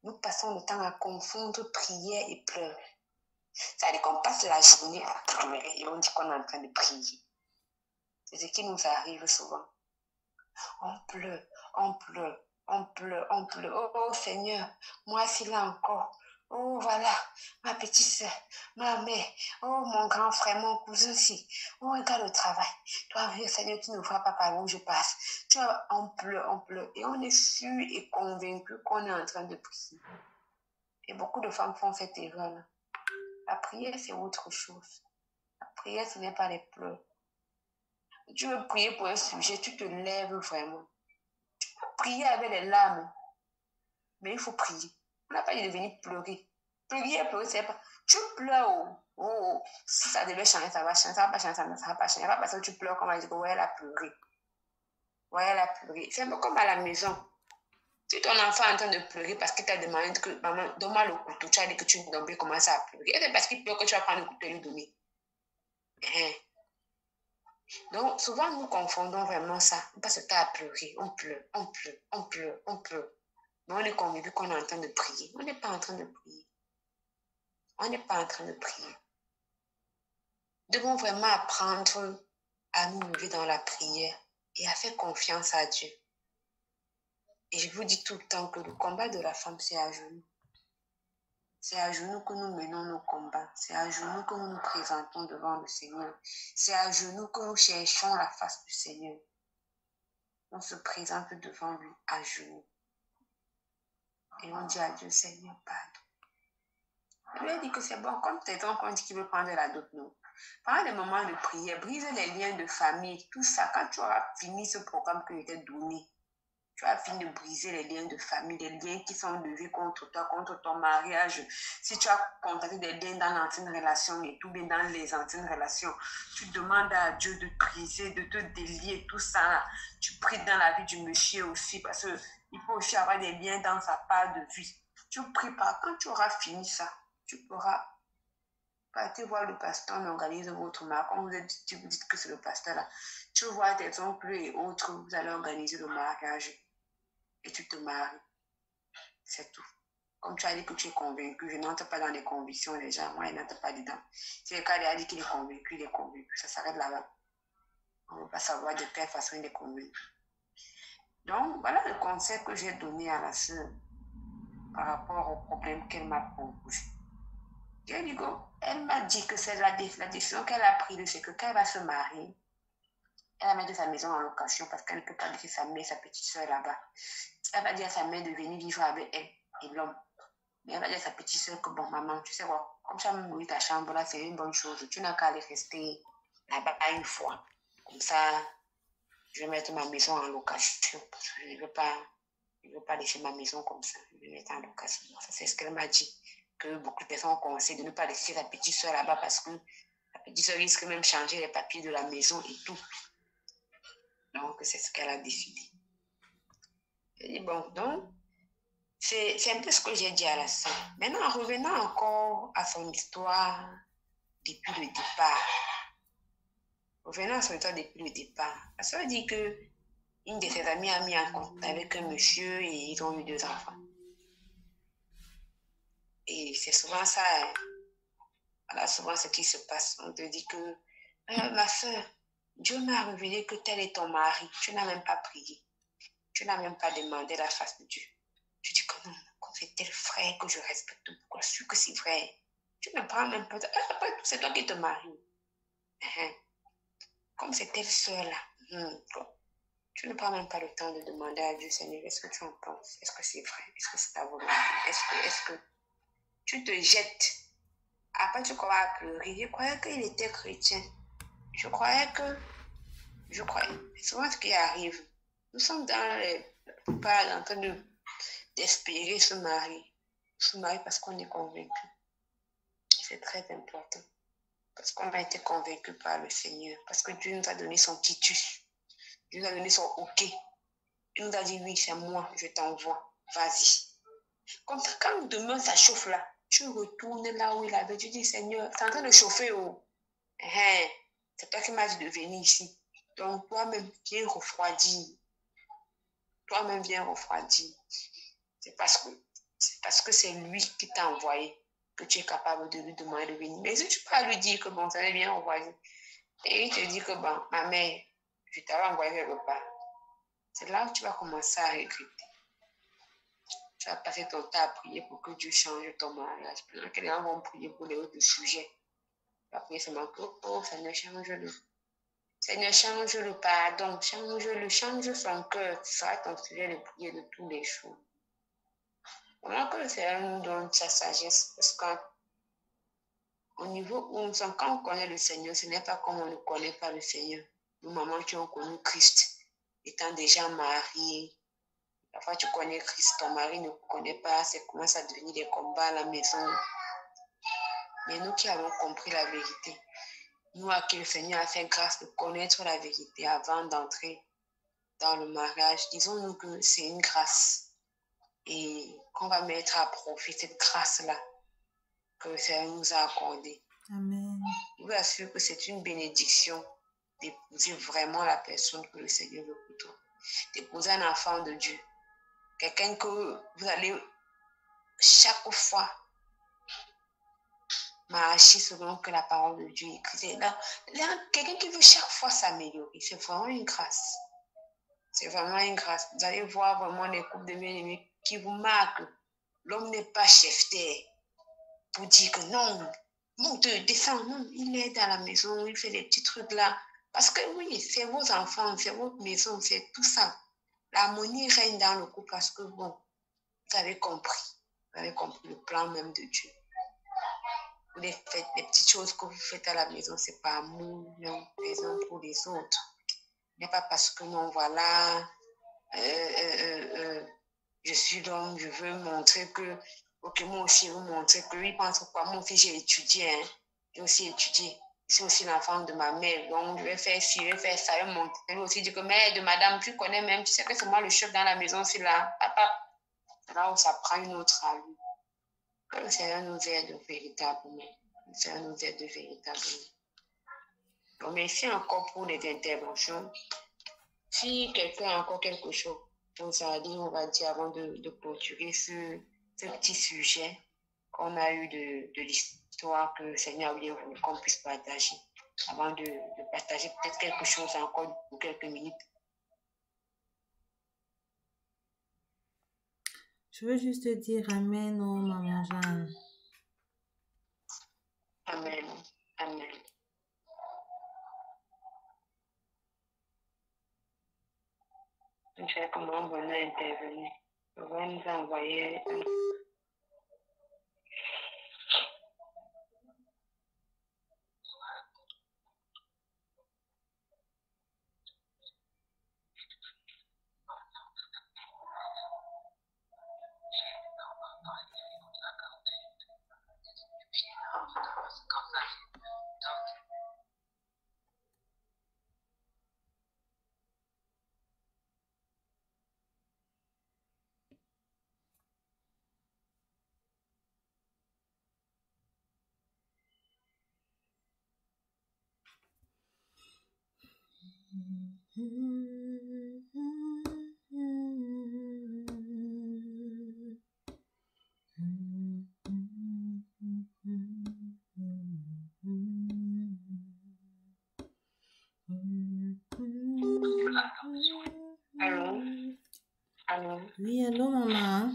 nous passons le temps à confondre prière et pleurs. C'est-à-dire qu'on passe la journée à pleurer et on dit qu'on est en train de prier. C'est ce qui nous arrive souvent. On pleure. Oh Seigneur, moi si là encore, Oh, voilà, ma petite soeur, ma mère, oh, mon grand frère, mon cousin aussi. Oh, regarde le travail. Toi, vieux Seigneur, tu ne vois pas par où je passe. Tu vois, on pleure. Et on est sûr et convaincu qu'on est en train de prier. Et beaucoup de femmes font cette erreur-là. La prière, c'est autre chose. La prière, ce n'est pas les pleurs. Tu veux prier pour un sujet, tu te lèves vraiment. Tu peux prier avec les larmes, mais il faut prier. On n'a pas dit de venir pleurer. Pleurer, c'est pas. Tu pleures, oh, si ça devait changer, ça va changer, ça va pas changer, ça va pas changer. Pas parce que tu pleures, comme on dit, ouais, elle a pleuré. Ouais, elle a pleuré. C'est un peu comme à la maison. Si ton enfant est en train de pleurer parce qu'il t'a demandé que, maman, donne-moi le couteau, tu as dit que tu ne dois plus commencer à pleurer. Et c'est parce qu'il pleure que tu vas prendre le couteau et lui donner. Donc, souvent, nous confondons vraiment ça. On passe le temps à pleurer. On pleure. Mais on est convaincu qu'on est en train de prier. On n'est pas en train de prier. Nous devons vraiment apprendre à nous lever dans la prière et à faire confiance à Dieu. Et je vous dis tout le temps que le combat de la femme, c'est à genoux. C'est à genoux que nous menons nos combats. C'est à genoux que nous nous présentons devant le Seigneur. C'est à genoux que nous cherchons la face du Seigneur. On se présente devant lui à genoux. Et on dit à Dieu, Seigneur, pardon. Il lui a dit que c'est bon, comme tes enfants dit qu'il veut prendre la dot, non. Pendant les moments de prière, brise les liens de famille, tout ça. Quand tu auras fini ce programme qui était donné, tu as fini de briser les liens de famille, des liens qui sont levés contre toi, contre ton mariage. Si tu as contacté des liens dans l'ancienne relation et tout bien dans les anciennes relations, tu demandes à Dieu de briser, de te délier, tout ça. Là. Tu pries dans la vie du monsieur aussi parce qu'il faut aussi avoir des liens dans sa part de vie. Tu pries pas. Quand tu auras fini ça, tu pourras partir voir le pasteur, on organise votre mariage. Quand tu vous dites que c'est le pasteur là, tu vois tes oncles et autres, vous allez organiser le mariage. Et tu te maries. C'est tout. Comme tu as dit que tu es convaincu, je n'entre pas dans les convictions des gens. Moi, je n'entre pas dedans. Si le cas a dit qu'il est convaincu, il est convaincu. Ça s'arrête là-bas. On ne veut pas savoir de quelle façon il est convaincu. Donc, voilà le conseil que j'ai donné à la sœur par rapport au problème qu'elle m'a proposé. Elle m'a dit que c'est la décision qu'elle a prise, c'est que quand elle va se marier, elle va mettre sa maison en location parce qu'elle ne peut pas laisser sa mère, sa petite soeur là-bas. Elle va dire à sa mère de venir vivre avec elle et l'homme. Mais elle va dire à sa petite soeur que bon, maman, tu sais quoi, comme ça, même louer ta chambre là, c'est une bonne chose. Tu n'as qu'à aller rester là-bas une fois. Comme ça, je vais mettre ma maison en location. Parce que je ne veux pas laisser ma maison comme ça. Je vais mettre en location. Ça, c'est ce qu'elle m'a dit. Que beaucoup de personnes ont conseillé de ne pas laisser sa petite soeur là-bas parce que la petite soeur risque même de changer les papiers de la maison et tout. Donc, c'est ce qu'elle a décidé. J'ai dit, bon, donc, c'est un peu ce que j'ai dit à la sœur. Maintenant, en revenant encore à son histoire depuis le départ. La sœur dit que une de ses amies a mis en contact avec un monsieur et ils ont eu 2 enfants. Et c'est souvent ça, voilà souvent ce qui se passe. On te dit que, ma sœur, Dieu m'a révélé que tel est ton mari. Tu n'as même pas prié. Tu n'as même pas demandé la face de Dieu. Tu dis que non, comme c'est tel frère que je respecte beaucoup, je suis que c'est vrai. Tu ne prends même pas. Après tout, c'est toi qui te maries. Comme c'est telle soeur-là. Tu ne prends même pas le temps de demander à Dieu, Seigneur, est-ce que tu en penses? Est-ce que c'est vrai? Est-ce que c'est ta volonté? Est-ce que tu te jettes? Après, tu crois à pleurer. Je croyais qu'il était chrétien. Je croyais. C'est souvent ce qui arrive. Nous sommes dans la plupart en train d'espérer se marier. Se marier parce qu'on est convaincu. C'est très important. Parce qu'on a été convaincu par le Seigneur. Parce que Dieu nous a donné son titus. Dieu nous a donné son OK. Il nous a dit, oui, c'est moi, je t'envoie. Vas-y. Comme ça, quand demain ça chauffe là, tu retournes là où il avait. Tu dis, Seigneur, c'est en train de chauffer. Oh. C'est toi qui m'as dit de venir ici. Donc, toi-même, viens refroidir. C'est parce que c'est lui qui t'a envoyé que tu es capable de lui demander de venir. Mais si tu peux lui dire que bon, ça va bien envoyer. Et il te dit que bon, ma mère, je t'avais envoyé le repas. C'est là où tu vas commencer à regretter. tu vas passer ton temps à prier pour que Dieu change ton mariage. Pendant que les gens vont prier pour les autres sujets. Tu vas prier seulement que, oh, Seigneur, change-le. Seigneur, change le pardon, change son cœur. Ça va être ton sujet de prier de tous les jours. Vraiment que le Seigneur nous donne sa sagesse. Parce qu'au niveau où nous sommes, quand on connaît le Seigneur, ce n'est pas comme on ne connaît pas le Seigneur. Nous, mamans qui ont connu Christ, étant déjà mariés, parfois tu connais Christ, ton mari ne connaît pas, ça commence à devenir des combats à la maison. Mais nous qui avons compris la vérité, nous à qui le Seigneur a fait grâce de connaître la vérité avant d'entrer dans le mariage, disons-nous que c'est une grâce et qu'on va mettre à profit cette grâce-là que le Seigneur nous a accordée. Amen. Je vous assure que c'est une bénédiction d'épouser vraiment la personne que le Seigneur veut pour toi. D'épouser un enfant de Dieu. Quelqu'un que vous allez chaque fois marcher selon que la parole de Dieu écrit. Quelqu'un qui veut chaque fois s'améliorer, c'est vraiment une grâce. C'est vraiment une grâce. Vous allez voir vraiment les couples de bien-aimés qui vous marquent. L'homme n'est pas chef-terre pour dire que non, monte, descends, non, il est à la maison, il fait des petits trucs là. Parce que oui, c'est vos enfants, c'est votre maison, c'est tout ça. L'harmonie règne dans le couple parce que bon, vous avez compris le plan même de Dieu. Vous les faites, les petites choses que vous faites à la maison, c'est pas amour, non, les uns pour les autres. Ce n'est pas parce que non, voilà, je suis l'homme, je veux montrer que, ok, moi aussi, je veux montrer que lui pense quoi, moi aussi j'ai étudié, hein, j'ai aussi étudié. Je suis aussi l'enfant de ma mère, donc je vais faire ci, je vais faire ça, je vais montrer. Je vais aussi dire que mère de madame, tu connais même, tu sais que c'est moi le chef dans la maison, c'est là, papa. C'est là où ça prend une autre allure. Que le Seigneur nous aide véritablement. Le Seigneur nous aide véritablement. Donc, merci encore pour les interventions. Si quelqu'un a encore quelque chose à dire, on va dire avant de clôturer ce petit sujet qu'on a eu de l'histoire que le Seigneur a bien voulu qu'on puisse partager. Avant de partager peut-être quelque chose encore pour quelques minutes. Je veux juste te dire Amen, oh maman Jeanne. Amen. Amen. Je sais comment on va intervenir. On va nous envoyer Allô? Allô? Oui, allô maman.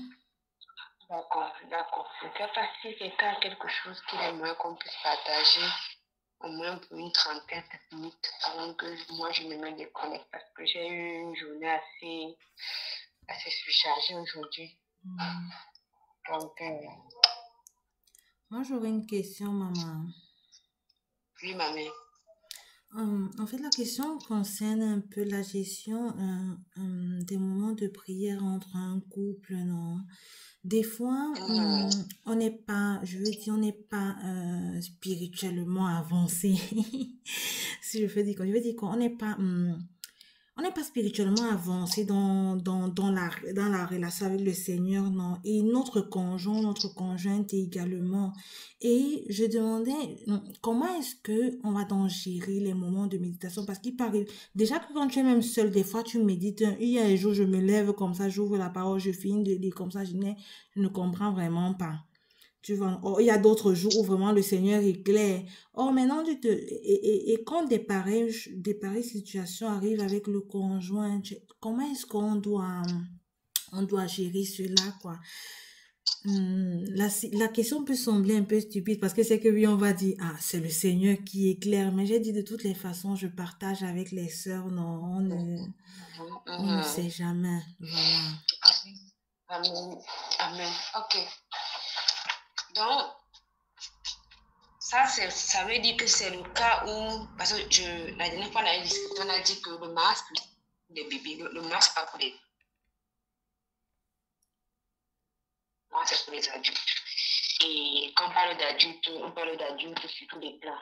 D'accord. Je ne sais pas si quelqu'un a quelque chose qu'il aimerait qu'on puisse partager, au moins pour une trentaine de minutes, avant que moi je me mette des connects, parce que j'ai eu une journée assez surchargée aujourd'hui. Donc, Moi, j'aurais une question, maman. oui, ma mère. En fait, la question concerne un peu la gestion des moments de prière entre un couple, non? Des fois, on n'est pas, je veux dire, on n'est pas spirituellement avancé. Si je veux dire, qu'on n'est pas, on n'est pas spirituellement avancé dans la relation avec le Seigneur, non. Et notre conjoint, notre conjointe également. Et je demandais, comment est-ce que on va donc gérer les moments de méditation? Parce qu'il paraît, déjà que quand tu es même seul, des fois tu médites. Il y a des jours, je me lève comme ça, j'ouvre la parole, je finis de lire comme ça, je ne comprends vraiment pas. Tu vois, il y a d'autres jours où vraiment le Seigneur est clair. Maintenant, et quand des pareilles situations arrivent avec le conjoint, comment est-ce qu'on doit On doit gérer cela, quoi. La question peut sembler un peu stupide parce que c'est que oui, on va dire, ah, c'est le Seigneur qui éclaire. Mais j'ai dit de toutes les façons, je partage avec les sœurs, non, on ne sait jamais. Voilà. Amen. Amen. Ok. Donc, ça veut dire que c'est le cas où, parce que la dernière fois, on a dit que le masque, des bébés, le masque, pas pour les. Non, c'est pour les adultes. Et quand on parle d'adultes sur tous les plans.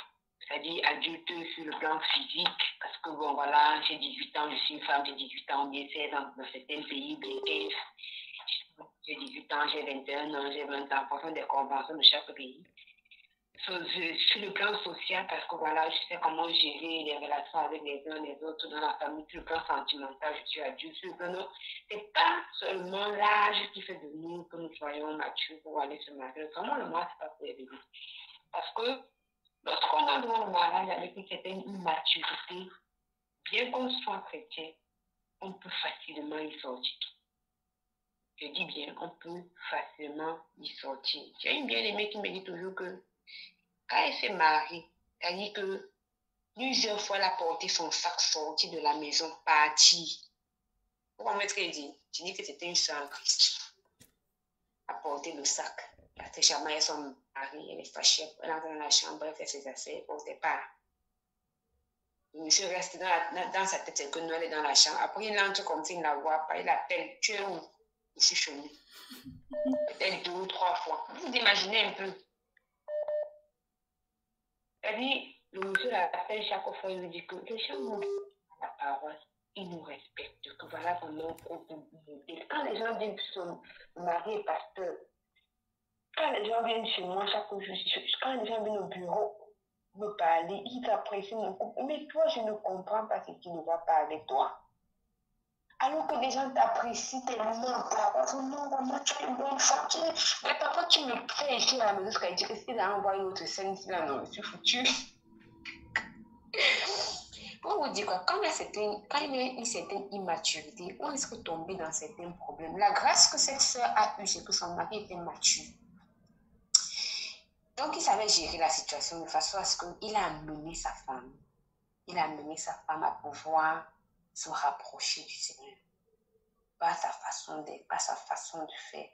C'est-à-dire adultes sur le plan physique, parce que bon, voilà, j'ai 18 ans, je suis une femme, j'ai 18 ans, j'ai 16 ans dans certains pays, j'ai 18 ans, j'ai 21 ans, j'ai 20 ans, en fonction des conventions de chaque pays. Sur le plan social, parce que voilà, je sais comment gérer les relations avec les uns les autres dans la famille, sur le plan sentimental, je suis adulte, sur le plan c'est pas seulement l'âge qui fait de nous que nous soyons matures pour aller se marier. Vraiment, le mariage, c'est pas pour les bébés. Parce que lorsqu'on a dans le mariage avec une certaine immaturité, bien qu'on soit chrétien, on peut facilement y sortir. Je dis bien, on peut facilement y sortir. J'ai une bien-aimée qui me dit toujours que quand elle s'est mariée, c'est-à-dire que plusieurs fois elle a porté son sac sorti de la maison, parti. Pourquoi mettre ce qu'elle dit? Tu dis que c'était une sœur en Christ. Elle a porté le sac. Parce que jamais elles sont mariées, elle est fâchée. Elle entre dans la chambre, elle fait ses affaires, elle ne portait pas. Le monsieur reste dans sa tête, c'est que Noël est dans la chambre. Après, il entre comme s'il ne la voit pas. Il appelle, tu es où? Je suis chez nous. Peut-être 2 ou 3 fois. Vous imaginez un peu. Elle dit, le monsieur l'appelle chaque fois, il lui dit que les gens nous la parole, ils nous respectent, que voilà vraiment modèle. Quand les gens viennent son mari est pasteur, quand les gens viennent chez moi chaque jour, quand les gens viennent au bureau me parler, ils apprécient mon couple. Mais toi, je ne comprends pas ce qui ne va pas avec toi. Alors que les gens t'apprécient tellement, non, maman, tu es une bonne femme. Mais parfois, tu me fais écrire à la maison, qu'elle dit que s'il a envoyé une autre scène, là, non, je suis foutue. Pour vous dire quoi, quand il y a une certaine immaturité, on risque de tomber dans certains problèmes. La grâce que cette soeur a eue, c'est que son mari était mature. Donc, il savait gérer la situation de façon à ce qu'il a amené sa femme. Il a amené sa femme à pouvoir se rapprocher du Seigneur. Par sa façon d'être, par sa façon de faire.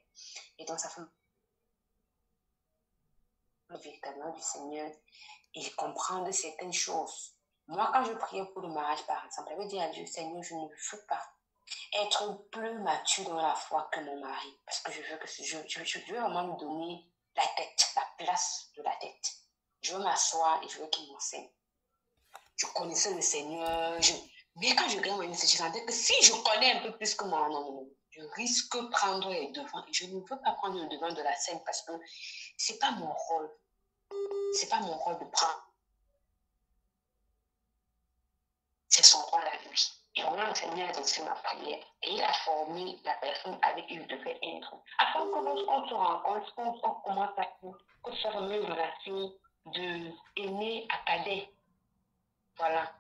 Et donc, sa femme véritablement du Seigneur et comprendre certaines choses. Moi, quand je priais pour le mariage, par exemple, j'avais dit à Dieu, Seigneur, je ne veux pas être plus mature dans la foi que mon mari. Parce que je veux vraiment lui donner la tête, la place de la tête. Je veux m'asseoir et je veux qu'il m'enseigne. Je connaissais le Seigneur. Mais quand je regarde mon ministère, je sentais que si je connais un peu plus que moi, non, je risque de prendre les devants. Et je ne veux pas prendre le devant de la scène parce que ce n'est pas mon rôle. Ce n'est pas mon rôle de prendre. C'est son rôle à lui. Et vraiment, le Seigneur a aussi ma prière. Et il a formé la personne avec qui je devais être. Afin que lorsqu'on se rencontre, on commence à former une relation d'aîné à cadet. Voilà.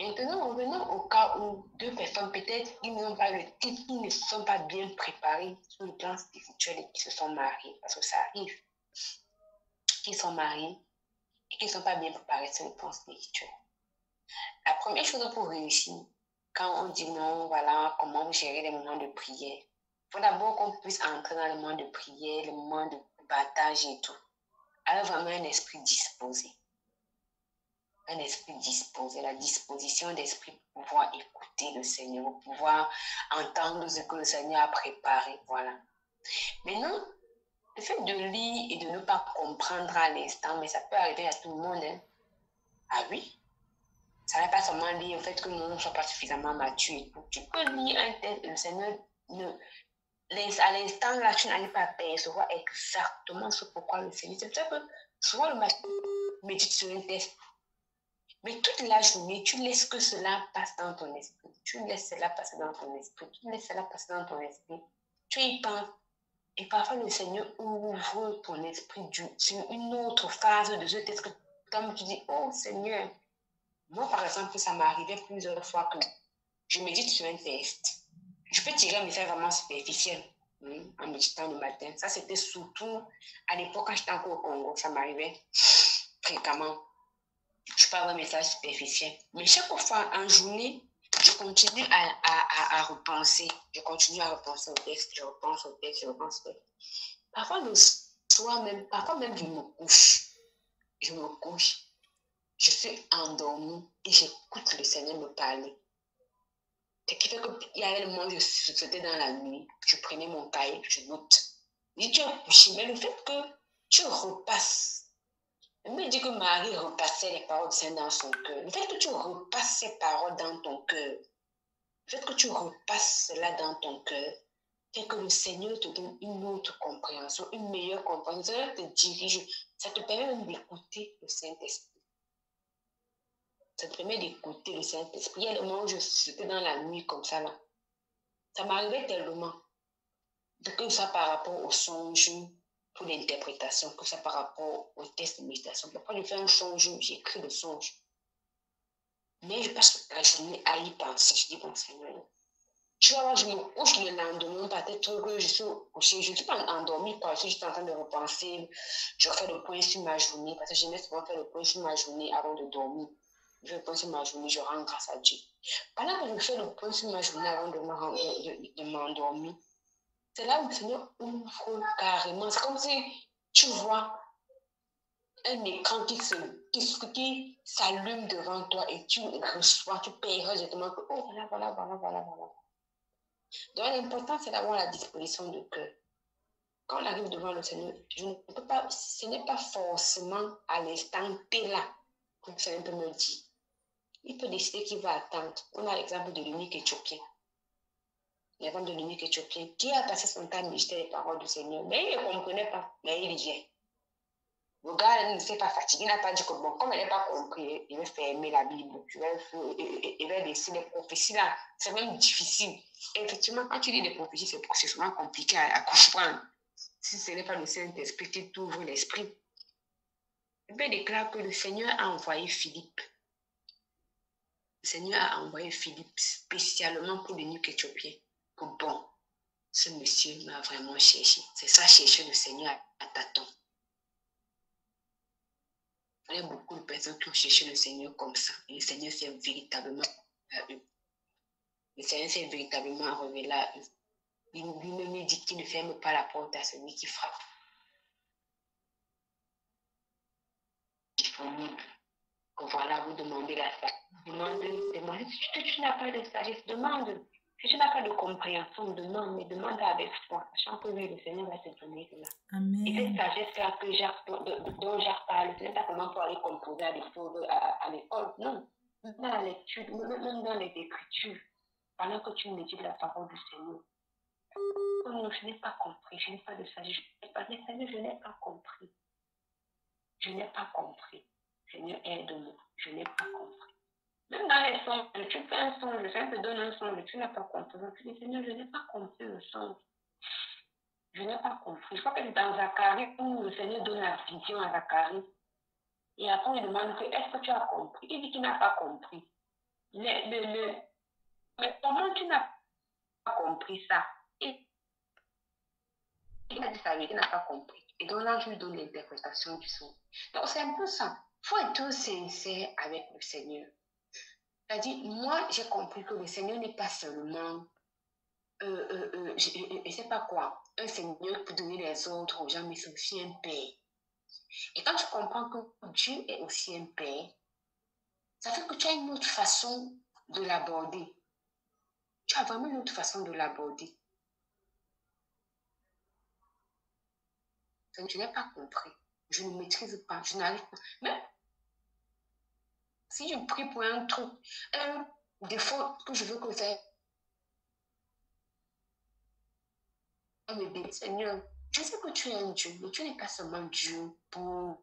Maintenant, revenons au cas où deux personnes, peut-être, ils n'ont pas le titre, ils ne sont pas bien préparés sur le plan spirituel et qui se sont mariés. Parce que ça arrive qu'ils sont mariés et qu'ils ne sont pas bien préparés sur le plan spirituel. La première chose pour réussir, quand on dit non, voilà, comment gérer les moments de prière, il faut d'abord qu'on puisse entrer dans les moments de prière, les moments de partage et tout. Alors vraiment un esprit disposé. Un esprit disposé, la disposition d'esprit pour pouvoir écouter le Seigneur, pour pouvoir entendre ce que le Seigneur a préparé, voilà. Maintenant, le fait de lire et de ne pas comprendre à l'instant, mais ça peut arriver à tout le monde, hein. Ah oui? Ça n'est pas seulement lire au fait que nous ne sommes pas suffisamment matures. Tu peux lire un texte et le Seigneur, à l'instant là, tu n'arrives pas à percevoir exactement ce pourquoi le Seigneur. C'est peut-être que souvent le matin, médite sur un texte. Mais toute la journée, tu laisses que cela passe dans ton esprit. Tu laisses cela passer dans ton esprit. Tu laisses cela passer dans ton esprit. Tu y penses. Et parfois, le Seigneur ouvre ton esprit sur une autre phase de ce texte. Comme tu dis, oh Seigneur, moi par exemple, ça m'arrivait plusieurs fois que je médite sur un texte. Je peux tirer un message vraiment superficiel en méditant le matin. Ça, c'était surtout à l'époque quand j'étais encore au Congo. Ça m'arrivait fréquemment. Je peux avoir un message superficiel. Mais chaque fois en journée, je continue à repenser. Je continue à repenser au texte. Je repense au texte. Je repense au texte. Parfois, le soir même, parfois même, je me couche. Je suis endormie et j'écoute le Seigneur me parler. Ce qui fait qu'il y avait le moment où je sautais dans la nuit, je prenais mon cahier, je note. Je dis, tu es couché, mais le fait que tu repasses, il me dit que Marie repassait les paroles du Seigneur dans son cœur. Le fait que tu repasses ces paroles dans ton cœur, le fait que tu repasses cela dans ton cœur, fait que le Seigneur te donne une autre compréhension, une meilleure compréhension. Ça te dirige, ça te permet même d'écouter le Saint-Esprit. Ça te permet d'écouter le Saint-Esprit. Il y a le moment où j'étais dans la nuit comme ça là. Ça m'arrivait tellement. Que ça par rapport au songe, pour l'interprétation, que ça par rapport au test de méditation. Parfois, je fais un songe, j'écris le songe. Mais je passe la journée à y penser. Je dis, bon Seigneur, tu vois, je me couche le lendemain, peut-être que je suis couchée, je ne suis pas endormie parce que je suis en train de repenser. Je fais le point sur ma journée, parce que j'aimais souvent faire le point sur ma journée avant de dormir. Je fais le point sur ma journée, je rends grâce à Dieu. Pendant que je fais le point sur ma journée avant de m'endormir, c'est là où le Seigneur ouvre carrément. C'est comme si tu vois un écran qui s'allume devant toi et tu reçois, tu paieras directement que, oh, voilà. Donc, l'important, c'est d'avoir la disposition de cœur. Quand on arrive devant le Seigneur, ce n'est pas forcément à l'instant T là que le Seigneur peut me dire. Il peut décider qu'il va attendre. On a l'exemple de l'unique éthiopien. L'exemple de l'unique éthiopien qui a passé son temps à méditer les paroles du Seigneur. Mais il ne comprenait pas, mais il vient. Le gars ne s'est pas fatigué, il n'a pas dit que bon, comme il n'a pas compris, il va fermer la Bible, il va laisser les prophéties là. C'est même difficile. Et effectivement, quand tu lis les prophéties, c'est souvent compliqué à comprendre. Si ce n'est pas le Saint-Esprit qui t'ouvre l'esprit. Il déclare que le Seigneur a envoyé Philippe. Le Seigneur a envoyé Philippe spécialement pour l'eunuque éthiopien. Que bon, ce monsieur m'a vraiment cherché. C'est ça, chercher le Seigneur à tâtons. Il y a beaucoup de personnes qui ont cherché le Seigneur comme ça. Et le Seigneur s'est véritablement à eux. Le Seigneur s'est véritablement révélé à eux. Lui-même dit qu'il ne ferme pas la porte à celui qui frappe. Voilà, vous demandez la sagesse. Demandez. Si tu n'as pas de sagesse, demande. Si tu n'as pas de compréhension, demande, mais demande avec foi. Sachant que lui, le Seigneur va te donner cela. Amen. Et cette sagesse-là dont Jacques parle, ce n'est pas seulement pour aller composer à l'école, à l'école, non. Dans la lecture, même dans les écritures, pendant que tu médites la parole du Seigneur. Non, je n'ai pas compris, je n'ai pas de sagesse. Seigneur, je n'ai pas compris. Je n'ai pas compris. Seigneur, aide-moi. Je n'ai pas compris. Même dans les songes, tu fais un songe, le Seigneur te donne un songe, tu n'as pas compris. Tu dis, Seigneur, je n'ai pas compris le songe. Je n'ai pas compris. Je crois que c'est dans Zacharie où le Seigneur donne la vision à Zacharie. Et après, on lui demande est-ce que tu as compris? Il dit qu'il n'a pas compris. Mais comment tu n'as pas compris ça? Et il a dit sa vérité, il n'a pas compris. Et donc là, je lui donne l'interprétation du son. Donc c'est un peu ça. Il faut être sincère avec le Seigneur. C'est-à-dire, moi, j'ai compris que le Seigneur n'est pas seulement, je ne sais pas quoi, un Seigneur pour donner les ordres aux gens, mais c'est aussi un Père. Et quand tu comprends que Dieu est aussi un Père, ça fait que tu as une autre façon de l'aborder. Tu as vraiment une autre façon de l'aborder. Je n'ai pas compris. Je ne maîtrise pas. Je n'arrive pas. Mais si je prie pour un truc, un défaut que je veux que ça me bénisse, Seigneur, je sais que tu es un Dieu, mais tu n'es pas seulement Dieu pour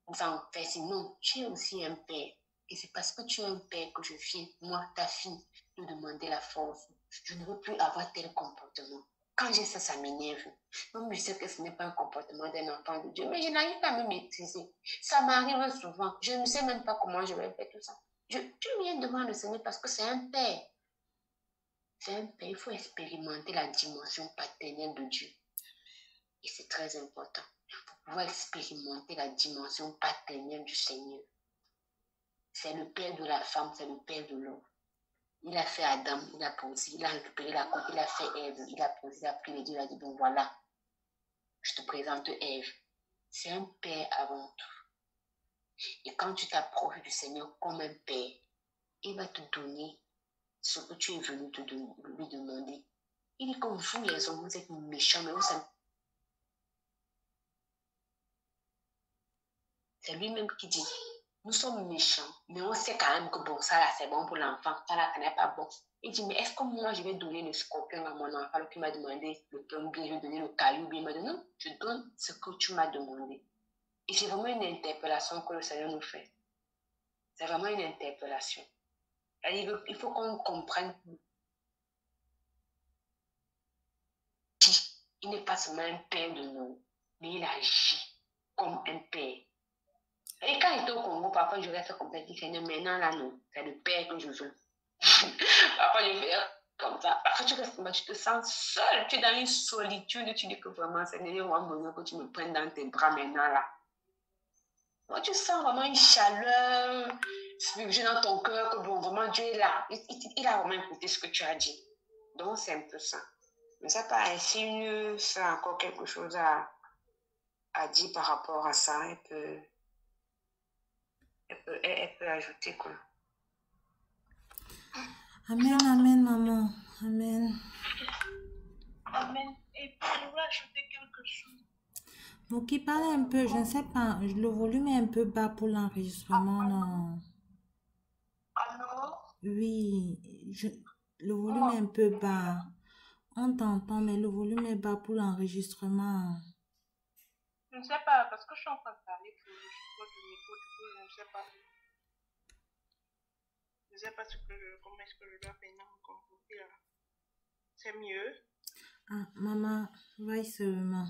en faire sinon, tu es aussi un Père. Et c'est parce que tu es un Père que je viens, moi, ta fille, te demander la force. Je ne veux plus avoir tel comportement. Quand j'ai ça, ça m'énerve. Même je sais que ce n'est pas un comportement d'un enfant de Dieu, mais je n'arrive pas à me maîtriser. Ça m'arrive souvent. Je ne sais même pas comment je vais faire tout ça. Tu viens devant le Seigneur parce que c'est un Père. C'est un père, il faut expérimenter la dimension paternelle de Dieu. Et c'est très important. Il faut pouvoir expérimenter la dimension paternelle du Seigneur. C'est le père de la femme, c'est le père de l'homme. Il a fait Adam, il a posé, il a récupéré la coupe, il a fait Ève, il a posé, il a pris les deux, il a dit, bon voilà, je te présente Ève. C'est un père avant tout. Et quand tu t'approches du Seigneur comme un père, il va te donner ce que tu es venu lui demander. Il dit que vous, les hommes, vous êtes méchants, mais vous savez. C'est lui-même qui dit, nous sommes méchants, mais on sait quand même que bon, ça là, c'est bon pour l'enfant, ça là, ça n'est pas bon. Il dit, mais est-ce que moi, je vais donner le scorpion à mon enfant qui m'a demandé le pain, ou bien je vais donner le caillou, ou bien il m'a dit, non, je donne ce que tu m'as demandé. Et c'est vraiment une interpellation que le Seigneur nous fait. C'est vraiment une interpellation. Il faut qu'on comprenne. Il n'est pas seulement un père de nous, mais il agit comme un père. Et quand il était au Congo, parfois je reste comme ça, je dis, Seigneur, maintenant là, non, c'est le père que je veux. Parfois je fais comme ça. Parfois tu restes comme ça, tu te sens seul, tu es dans une solitude, tu dis que vraiment, Seigneur, moi, besoin que tu me prennes dans tes bras maintenant là. Moi, tu sens vraiment une chaleur spirituelle dans ton cœur, que bon, vraiment Dieu est là. Il a vraiment écouté ce que tu as dit. Donc c'est un peu ça. Mais ça pas si une fait encore quelque chose à dire par rapport à ça, elle peut ajouter quoi. Amen, amen, maman. Amen. Amen. Et puis, je voulais ajouter quelque chose. Donc, qui parle un peu, je ne sais pas, le volume est un peu bas pour l'enregistrement, non? Alors? Oui, le volume est un peu bas. On t'entend, mais le volume est bas pour l'enregistrement. Je ne sais pas, parce que je suis en train de parler pour le support de micro, du coup, je ne sais pas. Je ne sais pas comment est-ce que je dois maintenant me comporter là. C'est mieux. Ah, maman, va seulement.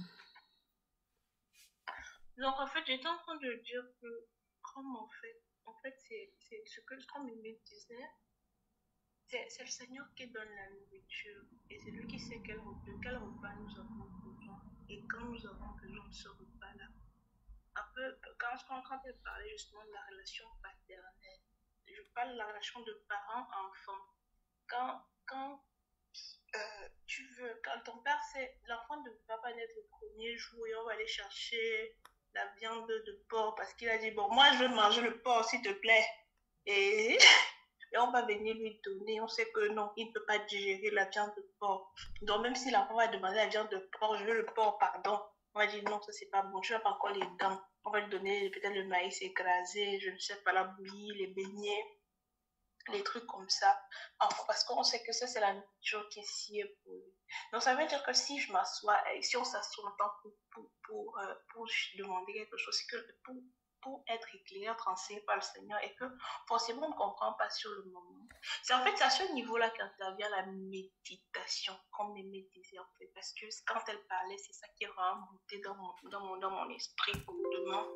Donc, en fait, j'étais en train de dire que, comme en fait, c'est ce que, comme il me disait, c'est le Seigneur qui donne la nourriture. Et c'est lui qui sait de quel repas nous avons besoin. Et quand nous avons besoin de ce repas-là. Un peu, quand elle parlait justement de la relation paternelle, je parle de la relation de parents à enfants. Quand quand ton père sait, l'enfant ne va pas naître le premier jour et on va aller chercher la viande de porc parce qu'il a dit, bon, moi je veux manger le porc s'il te plaît. Et on va venir lui donner, on sait que non, il ne peut pas digérer la viande de porc. Donc même si l'enfant va demander la viande de porc, je veux le porc, pardon. On va dire non, ça c'est pas bon, tu n'as pas encore les dents. On va lui donner peut-être le maïs écrasé, je ne sais pas, la bouillie, les beignets, les trucs comme ça. Enfin, parce qu'on sait que ça c'est la nourriture qui est sciée pour lui. Donc ça veut dire que si je m'assois, si on s'assoit longtemps pour demander quelque chose, c'est que pour être éclairé, être enseigné par le Seigneur et que forcément on ne comprend pas sur le moment. C'est en fait à ce niveau-là qu'intervient la méditation, comme Mémé disait en fait, parce que quand elle parlait, c'est ça qui est remonté dans mon esprit complètement.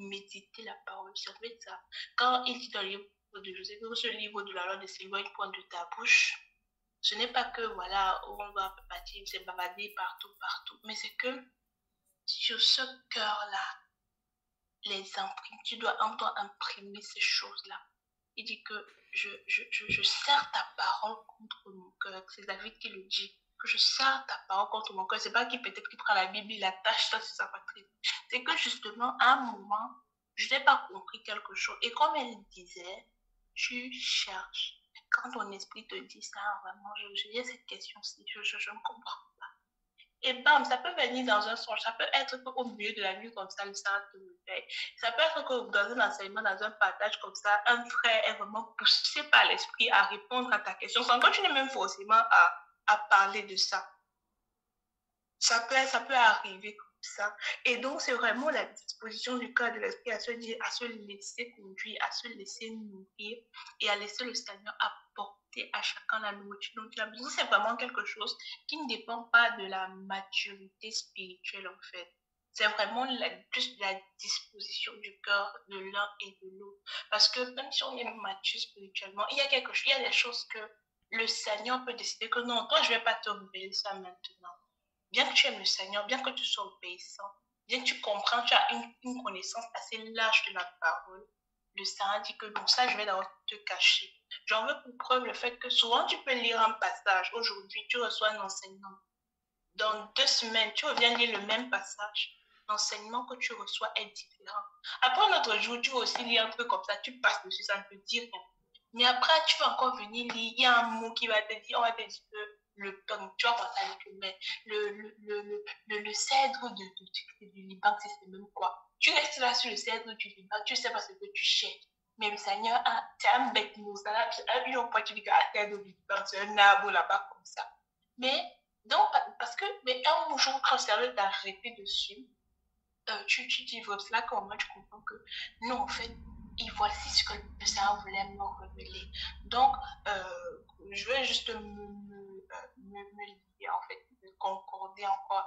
Méditer la parole, c'est en fait ça. Quand il dit dans le livre de Joseph, que ce livre de la loi ne s'éloigne point de ta bouche, ce n'est pas que voilà, on va partir, c'est balader partout, mais c'est que sur ce cœur-là, tu dois imprimer ces choses-là. Il dit que je serre ta parole contre mon cœur. C'est David qui le dit. Que je serre ta parole contre mon cœur. C'est pas qui peut-être qui prend la Bible, il attache ça sur sa poitrine. C'est que justement, à un moment, je n'ai pas compris quelque chose. Et comme elle disait, tu cherches. Quand ton esprit te dit ça, vraiment, j'ai cette question-ci, je ne comprends pas. Et bam, ça peut venir dans un songe, ça peut être au milieu de la nuit comme ça, le sang te réveille. Ça peut être que dans un enseignement, dans un partage comme ça, un frère est vraiment poussé par l'esprit à répondre à ta question, sans que tu n'aies même forcément à parler de ça. Ça peut arriver comme ça. Et donc, c'est vraiment la disposition du cœur de l'esprit à se laisser conduire, à se laisser nourrir et à laisser le Seigneur apporter à chacun la nourriture dont il a besoin. C'est vraiment quelque chose qui ne dépend pas de la maturité spirituelle, en fait. C'est vraiment juste la disposition du cœur de l'un et de l'autre. Parce que même si on est mature spirituellement, il y a des choses que le Seigneur peut décider que non, toi, je ne vais pas te révéler ça maintenant. Bien que tu aimes le Seigneur, bien que tu sois obéissant, bien que tu comprends, tu as une connaissance assez large de la parole, le Seigneur dit que non, ça, je vais d'abord te cacher. J'en veux pour preuve le fait que souvent, tu peux lire un passage. Aujourd'hui, tu reçois un enseignement. Dans 2 semaines, tu reviens lire le même passage. L'enseignement que tu reçois est différent. Après un autre jour, tu vas aussi lire un truc comme ça, tu passes dessus, ça ne te dit rien. Mais après, tu vas encore venir lire, il y a un mot qui va te dire, on va te dire que le pomme, tu vas penser avec le cèdre du Liban, c'est même quoi. Tu restes là sur le cèdre du Liban, tu ne sais pas ce que tu cherches. Mais le Seigneur, c'est un bête mot, ça là, tu dis que la cèdre du Liban, c'est un arbre là-bas comme ça. Mais, donc, parce que, mais un jour, quand le Seigneur t'a arrêté dessus, tu dis, c'est là qu'au moins tu comprends que non, en fait, et voici ce que le Seigneur voulait me révéler. Donc, je vais juste me lier, en fait, me concorder encore,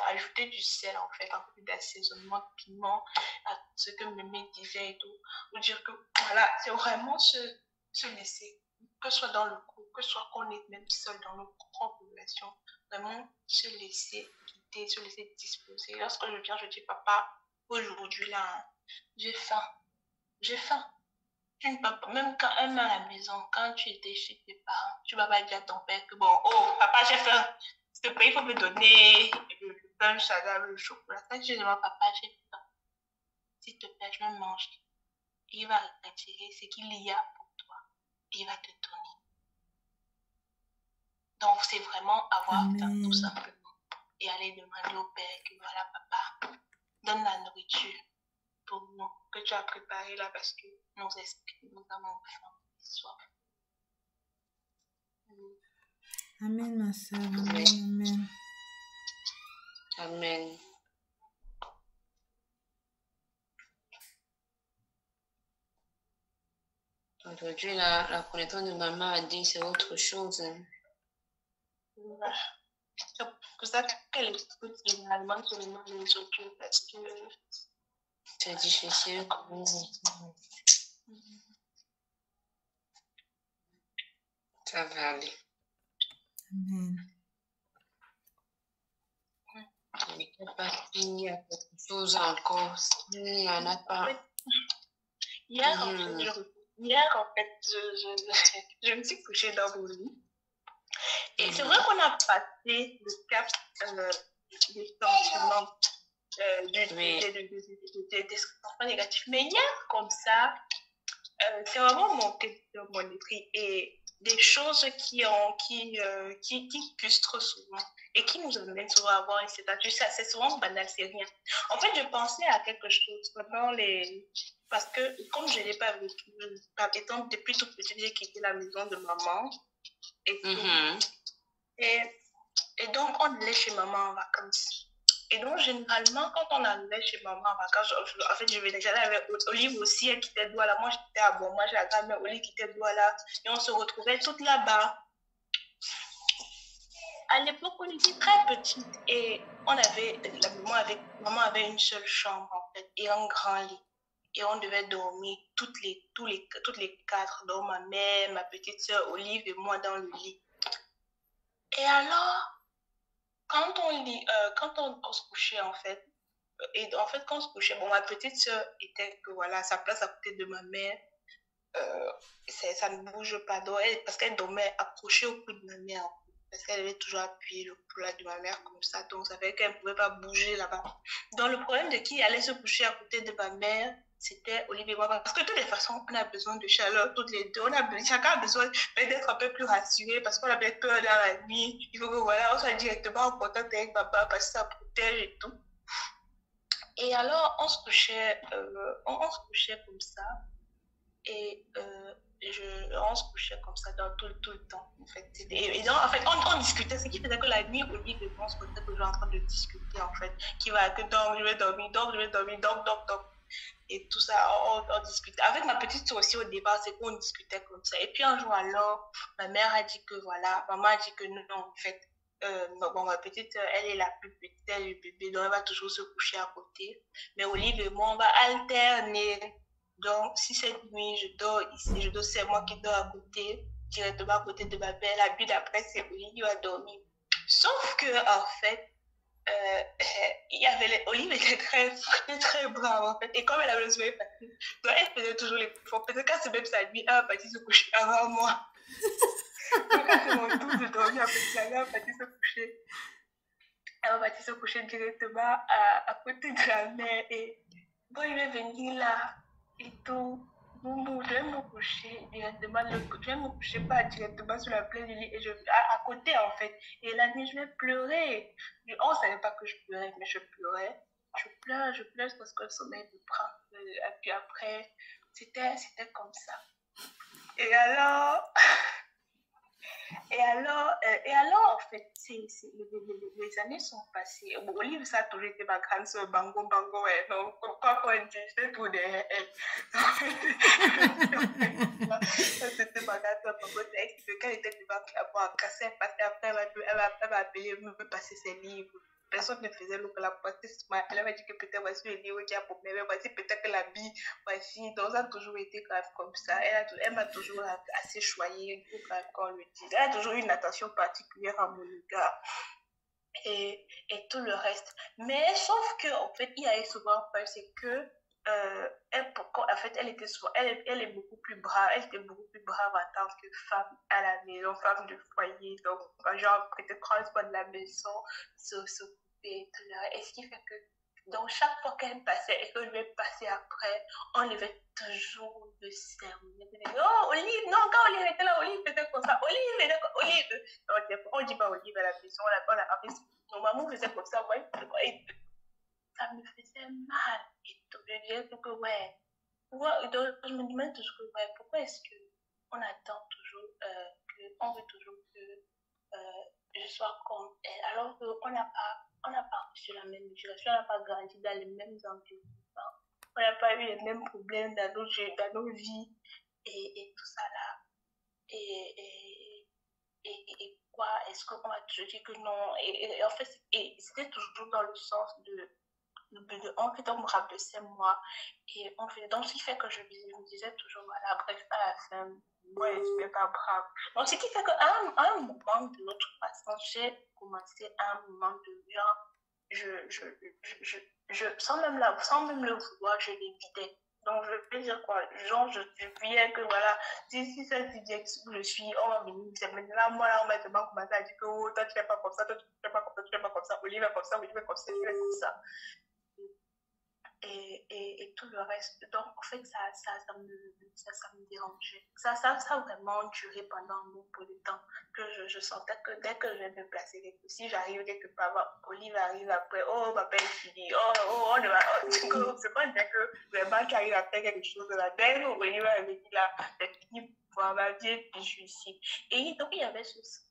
ajouter du sel, en fait, un peu d'assaisonnement, de piment, à ce que Mémé disait et tout. Pour dire que, voilà, c'est vraiment se laisser, que ce soit dans le couple, que ce soit qu'on est même seul dans nos propres relations, vraiment se laisser guider, se laisser disposer. Lorsque je viens, je dis, papa, aujourd'hui, là, j'ai faim. J'ai faim. Tu ne peux pas, même quand même à la maison, quand tu étais chez tes parents, tu ne vas pas dire à ton père que bon, oh, papa, j'ai faim. S'il te plaît, il faut me donner le pain, le chocolat. Quand je dis à papa, j'ai faim. S'il te plaît, je vais manger. Il va retirer ce qu'il y a pour toi. Il va te donner. Donc, c'est vraiment avoir faim, tout simplement. Et aller demander au père que voilà, papa, donne la nourriture pour nous, que tu as préparé là parce que nos esprits, nous avons faim et soif. Amen, ma soeur. Amen. Amen. Aujourd'hui, la connaissance de maman a dit c'est autre chose. Voilà. C'est pour ça qu'elle écoute généralement seulement les autres parce que c'est difficile pour nous. Ça va aller. Amen. Je ne sais pas s'il y a quelque chose encore. S'il n'y en a pas. Hier, en fait, je me suis couchée dans mon lit. Et c'est vrai qu'on a passé le cap des sentiments, des sentiments négatifs. Mais hier, comme ça, c'est vraiment monté sur mon esprit. Et des choses qui frustrent souvent et qui nous amènent souvent à avoir un statut. C'est souvent banal, c'est rien. En fait, je pensais à quelque chose pendant parce que comme je n'ai pas vécu, étant depuis toute petite, j'ai quitté la maison de maman et tout. Et donc, on allait chez maman en vacances. Et donc, généralement, quand on allait chez maman en vacances, en fait, j'allais avec Olive aussi, elle quittait Douala. Moi, j'étais à Bon, moi, j'ai la grand-mère Olive qui était Douala. Et on se retrouvait toutes là-bas. À l'époque, on était très petites et maman avait une seule chambre, en fait, et un grand lit. Et on devait dormir toutes les 4, donc ma mère, ma petite soeur Olive et moi dans le lit. Et alors, quand on se couchait, en fait, et en fait, quand on se couchait, bon, ma petite soeur était que voilà, à sa place à côté de ma mère, ça ne bouge pas, parce qu'elle dormait accrochée au cou de ma mère, parce qu'elle avait toujours appuyé le cou de ma mère comme ça, donc ça fait qu'elle ne pouvait pas bouger là-bas. Donc, le problème de qui allait se coucher à côté de ma mère, c'était Olivier et moi, parce que de toutes les façons, on a besoin de chaleur, toutes les deux. Chacun a besoin d'être un peu plus rassuré, parce qu'on a peut-être peur dans la nuit. Il faut que voilà, on soit directement en contact avec papa, parce que ça protège et tout. Et alors, on se couchait comme ça. Et on se couchait comme ça tout le temps, en fait. Et donc, en fait, on discutait, ce qui faisait que la nuit, Olivier et moi, on se retrouvait toujours en train de discuter, en fait. Qui va, que donc, je vais dormir, donc, et tout ça, on discutait. Avec ma petite soeur aussi, au départ, c'est qu'on discutait comme ça. Et puis un jour, alors, ma mère a dit que voilà, maman a dit que non, en fait, bon, ma petite, elle est la plus petite, elle est le bébé, donc elle va toujours se coucher à côté. Mais Olive et moi, on va alterner. Donc, si cette nuit, je dors ici, c'est moi qui dors à côté. directement à côté de ma mère. La nuit d'après, c'est Olive qui va dormir. Sauf que, en fait, Olive était très brave, en fait. Et comme elle avait le sommeil facile, donc elle faisait toujours l'effort. Peut-être qu'à ce même sa nuit, elle va partir se coucher avant moi. Donc, quand c'est mon tour de dormir, elle va partir se coucher. Elle va partir se coucher directement à côté de la mère. Et quand il est venu là, et tout, je vais me coucher directement, je vais me coucher pas directement sur la plaie du lit, et à côté en fait. Et la nuit, je vais pleurer. On ne savait pas que je pleurais, mais je pleurais. Je pleure parce que le sommeil me prend. Et puis après, c'était comme ça. Et alors, en fait, les années sont passées. Bon, Olive, ça a toujours été ma grande soeur, bango, ouais. Donc, quoi qu'on dit, j'étais tout derrière elle. C'était ma grande soeur, bango. Quand elle était devant la cassette, parce qu'après, elle m'a appelé, me passer ses livres. Personne ne faisait l'eau que la poste. Elle m'a dit que peut-être voici le livre qui a problème, voici peut-être que la bille, voici. Donc, ça a toujours été quand même comme ça. Elle m'a toujours assez choyée, quand on le dit. Elle a toujours eu une attention particulière à mon égard. Et tout le reste. Mais sauf que, en fait, il y a eu souvent un problème, c'est que en fait, elle est beaucoup plus brave. Elle était beaucoup plus brave en tant que femme à la maison, femme de foyer. Donc, genre, peut-être prendre soin de la maison, s'occuper et tout le reste. Et ce qui fait que, donc, chaque fois qu'elle passait et que je vais passer après, on devait toujours le sermonner. Oh, Olive, non, quand Olive était là, Olive était comme ça. Olive. On dit pas Olive à la maison, on a appris. Mon maman faisait comme ça, ça me faisait mal. Et donc, je disais que, ouais. Donc, je me demande toujours, ouais, pourquoi est-ce qu'on attend toujours, on veut toujours que je sois comme elle, alors qu'on n'a pas reçu la même éducation, on n'a pas grandi dans les mêmes environnements, on n'a pas eu les mêmes problèmes dans nos vies et tout ça là. Et quoi, est-ce qu'on va toujours dire que non? Et en fait, c'était toujours dans le sens en fait, on me rabaissait moi. Et donc, ce qui fait que je me disais toujours, voilà, bref, à la fin, moi, je ne suis pas brave. Donc, ce qui fait qu'à un moment de notre passage, j'ai commencé à un moment de sans même le vouloir, je l'évitais. Donc, je peux dire quoi? Genre, je voyais que voilà, si cette direction où je suis, on va venir, c'est maintenant, moi, là, on m'a tellement commencé à dire que oh, toi, tu n'es pas comme ça, toi, tu n'es pas comme ça, tu n'es pas comme ça, Olivier est comme ça, Olivier est comme ça, Olivier est comme ça. Et tout le reste. Donc, en fait, ça me dérangeait. Ça a vraiment duré pendant un bon peu de temps. Que je sentais que dès que je vais me placer, si j'arrive quelque part, Olive arrive après, oh, ma belle fille, oh, c'est pas dire que vraiment tu arrives à faire quelque chose de la dès que Olive avait dit là, c'est fini pour ma vie, puis je suis ici. Et donc, il y avait ceci.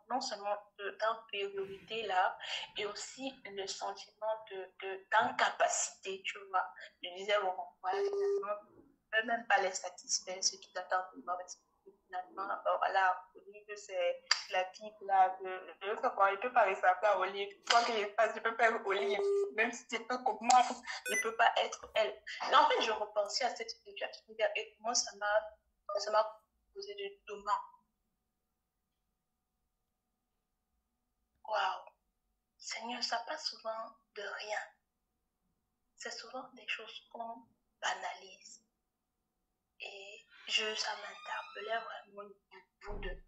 Non seulement d'infériorité là, et aussi le sentiment d'incapacité, tu vois. Je disais, bon, voilà, finalement, je ne peux même pas les satisfaire, ce qu'ils attendent de moi, parce que finalement, voilà, Olive, c'est la pipe là, je ne peux pas ressembler à Olive. Quoi que je fasse, je peux pas être Olive, même si c'est pas comme moi, je ne peux pas être elle. Mais en fait, je repensais à cette situation et comment ça m'a causé de dommages. Waouh, Seigneur, ça passe souvent de rien. C'est souvent des choses qu'on banalise. Et ça m'interpellait vraiment au niveau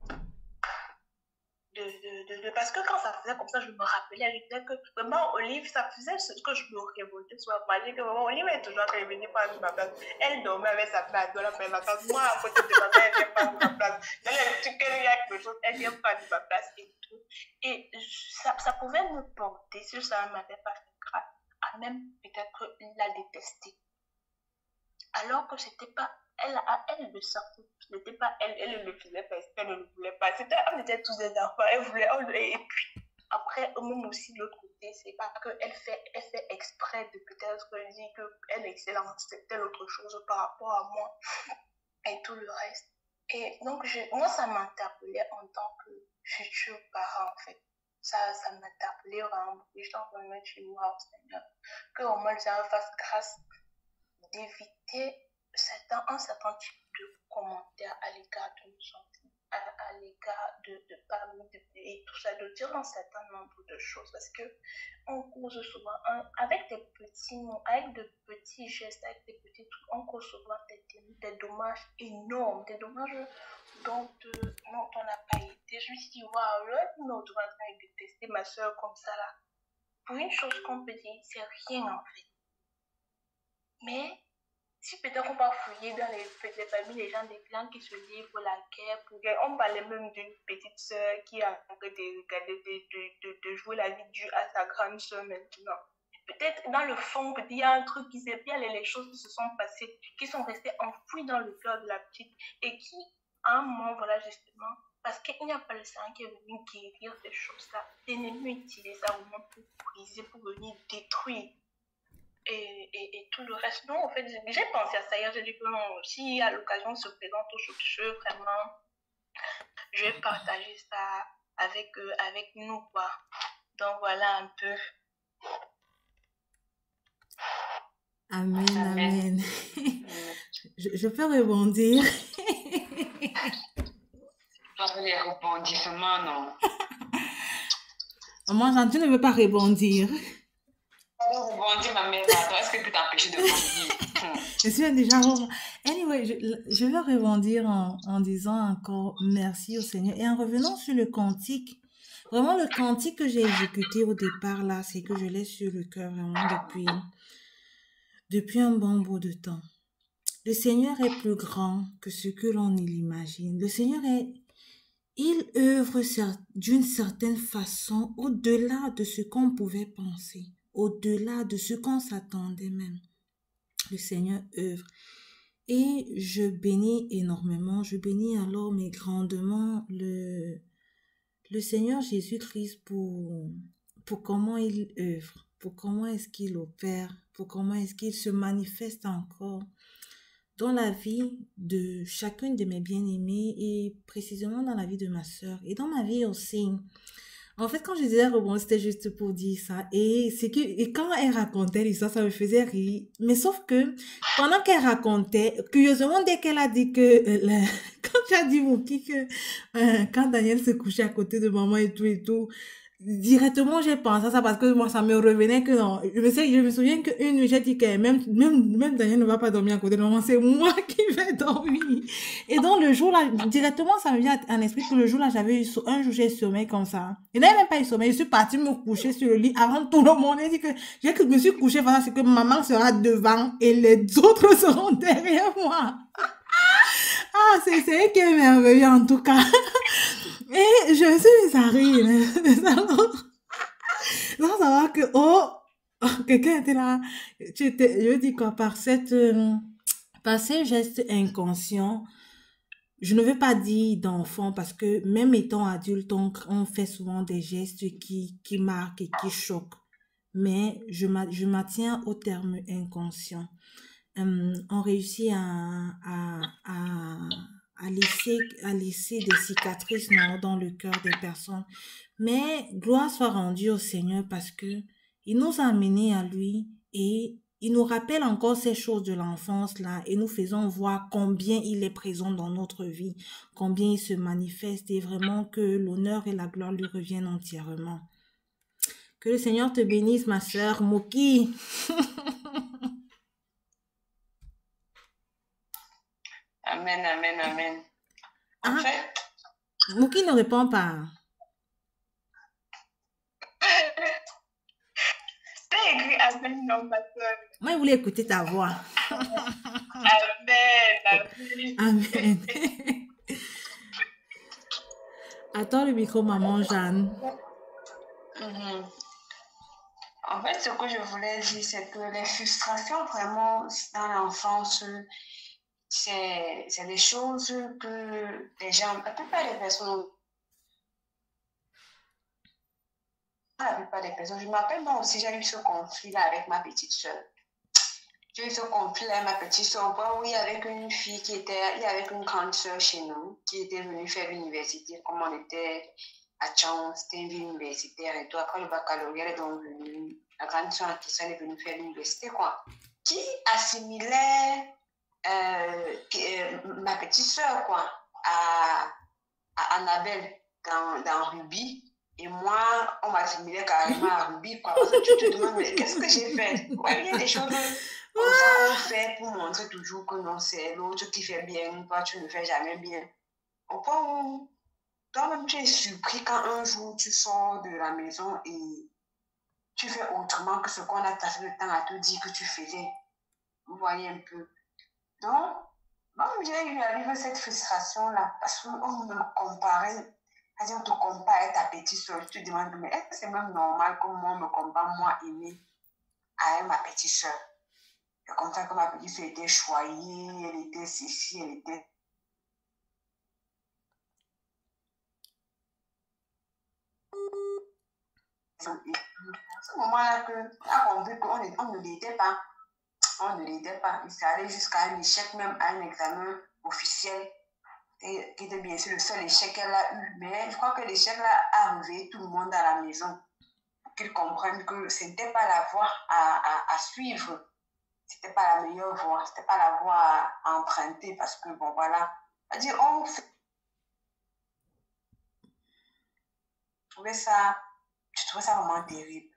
parce que quand ça faisait comme ça, je me rappelais, je disais que vraiment, Olive, ça faisait ce que je me révoltais soit moi. Je disais que vraiment, Olive est toujours quand elle venait prendre ma place. Elle dormait avec sa place dans la vacances. Moi, à côté de ma mère, elle vient prendre ma place. Dans les trucs, il y a quelque chose, elle vient prendre ma place et tout. Et ça pouvait me porter, si ça ne m'avait pas fait grave, à même peut-être la détester. Alors que c'était pas elle le sortait, ce n'était pas elle le faisait parce qu'elle ne le voulait pas. On était tous des enfants, elle voulait, et puis après, même aussi de l'autre côté, c'est pas qu'elle fait exprès de peut-être dire qu'elle est excellente, c'est telle autre chose par rapport à moi et tout le reste. Et donc, moi, ça m'interpellait en tant que futur parent, en fait. Ça m'interpellait vraiment beaucoup. Je t'en remets chez moi, Seigneur, qu'au moins, ça me fasse grâce d'éviter un certain type de commentaires à l'égard de nos enfants. à l'égard de parler et tout ça, de dire un certain nombre de choses. Parce que on cause souvent, avec des petits mots, avec de petits gestes, avec des petits trucs, on cause souvent des dommages énormes, des dommages dont on n'a pas été. Je me suis dit, waouh, l'autre autre va en train de détester ma soeur comme ça là. Pour une chose qu'on peut dire, c'est rien en fait. Mais si peut-être on va fouiller dans les familles, les gens des clans qui se livrent pour la guerre, on parlait même d'une petite soeur qui a en train de jouer la vie dure à sa grande soeur maintenant. Peut-être dans le fond, il y a un truc qui s'est, il y a les choses qui se sont passées, qui sont restées enfouies dans le cœur de la petite et qui, à un moment, voilà justement, parce qu'il n'y a pas le sang qui est venu guérir ces choses-là, l'ennemi utilise ça vraiment pour briser, pour venir détruire. Et tout le reste. Non, en fait, j'ai pensé à ça hier. J'ai dit que non, si à l'occasion se présente aujourd'hui, vraiment, je vais partager ça avec nous, quoi. Donc voilà un peu. Amen, amen. Je peux rebondir. Pas les rebondissements, non. Maman, tu ne veux pas rebondir. Rebondir, ma mère, attends, est-ce que tu peux t'empêcher de rebondir? Je suis déjà Anyway, je vais rebondir en disant encore merci au Seigneur. Et en revenant sur le cantique, vraiment le cantique que j'ai exécuté au départ là, c'est que je l'ai sur le cœur vraiment depuis un bon bout de temps. Le Seigneur est plus grand que ce que l'on l'imagine. Le Seigneur il œuvre d'une certaine façon au-delà de ce qu'on pouvait penser, au-delà de ce qu'on s'attendait même. Le Seigneur œuvre. Et je bénis énormément, je bénis alors mais grandement le Seigneur Jésus-Christ pour comment il œuvre, pour comment est-ce qu'il opère, pour comment est-ce qu'il se manifeste encore dans la vie de chacune de mes bien-aimés et précisément dans la vie de ma sœur et dans ma vie aussi. En fait, quand je disais rebond, c'était juste pour dire ça. Et quand elle racontait l'histoire, ça me faisait rire. Mais sauf que, pendant qu'elle racontait, curieusement, dès qu'elle a dit que, quand tu as dit, Mouki, que, quand Daniel se couchait à côté de maman et tout, directement, j'ai pensé à ça parce que moi, ça me revenait que non. Je me souviens qu'une nuit, j'ai dit que même Daniel ne va pas dormir à côté de maman, c'est moi qui vais dormir. Et donc, le jour là, directement, ça me vient à l'esprit que le jour là, un jour, j'ai sommeil comme ça. Et n'avais même pas eu sommeil. Je suis partie me coucher sur le lit avant tout le monde. J'ai dit que, je me suis couchée, voilà, c'est que maman sera devant et les autres seront derrière moi. Ah, c'est elle qui est merveilleuse en tout cas. Et je me suis mise à rire. Sans savoir que, quelqu'un était là. Je dis quoi, par ces gestes inconscients, je ne veux pas dire d'enfant parce que même étant adulte, on fait souvent des gestes qui marquent et qui choquent. Mais je m'attiens au terme inconscient. On réussit à laisser des cicatrices dans le cœur des personnes. Mais gloire soit rendue au Seigneur parce que il nous a amenés à lui et il nous rappelle encore ces choses de l'enfance là et nous faisons voir combien il est présent dans notre vie, combien il se manifeste et vraiment que l'honneur et la gloire lui reviennent entièrement. Que le Seigneur te bénisse, ma sœur Moki. Amen, amen, amen. En fait, Moki ne répond pas. C'est écrit amen, non, ma soeur. Moi, je voulais écouter ta voix. Amen, amen. Attends le micro, maman Jeanne. En fait, ce que je voulais dire, c'est que les frustrations vraiment dans l'enfance, c'est des choses que les gens, la plupart des personnes, je m'appelle moi aussi, j'ai eu ce conflit-là avec ma petite soeur. J'ai eu ce conflit-là, ma petite soeur, oui, avec une fille avec une grande soeur chez nous, qui était venue faire l'université, comme on était à Chang, c'était une ville universitaire et tout. Après le baccalauréat, elle est donc venue, la grande soeur en question est venue faire l'université, quoi. Qui assimilait ma petite soeur, quoi, Annabelle dans Ruby. Et moi, on m'assimilait carrément à Ruby, quoi. Parce que tu te demandes, mais qu'est-ce que j'ai fait? Ouais, il y a des choses comme ça qu'on fait pour montrer toujours que non, c'est l'autre qui fait bien, toi, tu ne fais jamais bien. Au point où toi-même, tu es surpris quand un jour tu sors de la maison et tu fais autrement que ce qu'on a passé le temps à te dire que tu faisais. Vous voyez un peu. Donc, moi, j'ai eu à vivre cette frustration-là parce qu'on me comparait. C'est-à-dire, on te compare avec ta petite soeur. Tu te demandes, mais est-ce que c'est même normal que moi, on me compare, moi, aimée, avec ma petite soeur? C'est comme ça que ma petite soeur était choyée, elle était ceci, elle était. C'est à ce moment-là qu'on a compris qu'on ne l'aidait pas. On ne l'aidait pas. Il s'est allé jusqu'à un échec, même à un examen officiel, qui était bien sûr le seul échec qu'elle a eu. Mais je crois que l'échec-là a réveillé tout le monde à la maison pour qu'ils comprennent que ce n'était pas la voie à suivre. Ce n'était pas la meilleure voie. Ce n'était pas la voie à emprunter parce que, bon, voilà. C'est-à-dire, je trouvais ça vraiment terrible.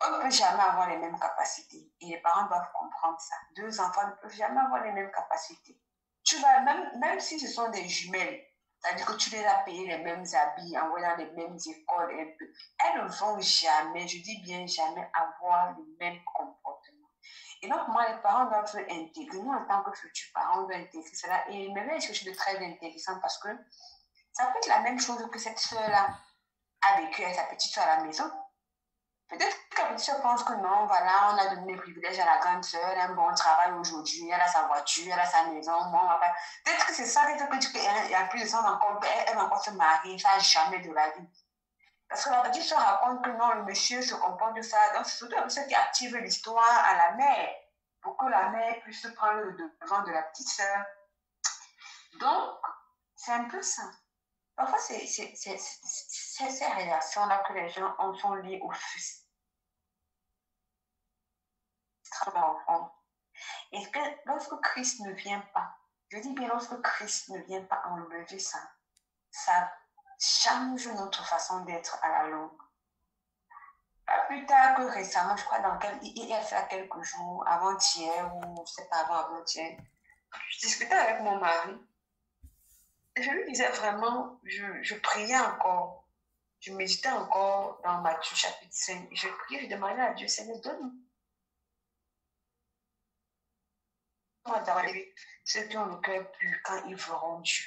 On ne peut jamais avoir les mêmes capacités. Et les parents doivent comprendre ça. Deux enfants ne peuvent jamais avoir les mêmes capacités. Tu vas, même si ce sont des jumelles, c'est-à-dire que tu les as payés les mêmes habits, envoyés dans les mêmes écoles, elles ne vont jamais, je dis bien jamais, avoir le même comportement. Et donc, moi, les parents doivent intégrer, nous, en tant que futurs parents, on doit intégrer cela. Et il me met quelque chose de très intéressant parce que ça peut être la même chose que cette soeur-là a vécu avec sa petite soeur à la maison. Peut-être que la petite soeur pense que non, voilà, on a donné des privilèges à la grande soeur, elle a un bon travail aujourd'hui, elle a sa voiture, elle a sa maison, moi, on va pas. Peut-être que c'est ça, peut-être qu'il y a plus de temps encore, elle va encore se marier, ça jamais de la vie. Parce que la petite soeur raconte que non, le monsieur se comporte de ça. Donc, c'est surtout un peu qui active l'histoire à la mère, pour que la mère puisse prendre le devant de la petite soeur. Donc, c'est un peu ça. Parfois, c'est ces réactions-là que les gens en sont liées au fils. Et que lorsque Christ ne vient pas, je dis bien lorsque Christ ne vient pas enlever ça, ça change notre façon d'être à la longue. Pas plus tard que récemment, je crois il y a fait quelques jours, avant-hier ou c'est pas avant-hier, je discutais avec mon mari et je lui disais vraiment, je priais encore, je méditais encore dans Matthieu chapitre 5 et je priais, je demandais à Dieu, Seigneur, donne-moi d'avoir ceux qui ont le cœur pur quand ils verront Dieu.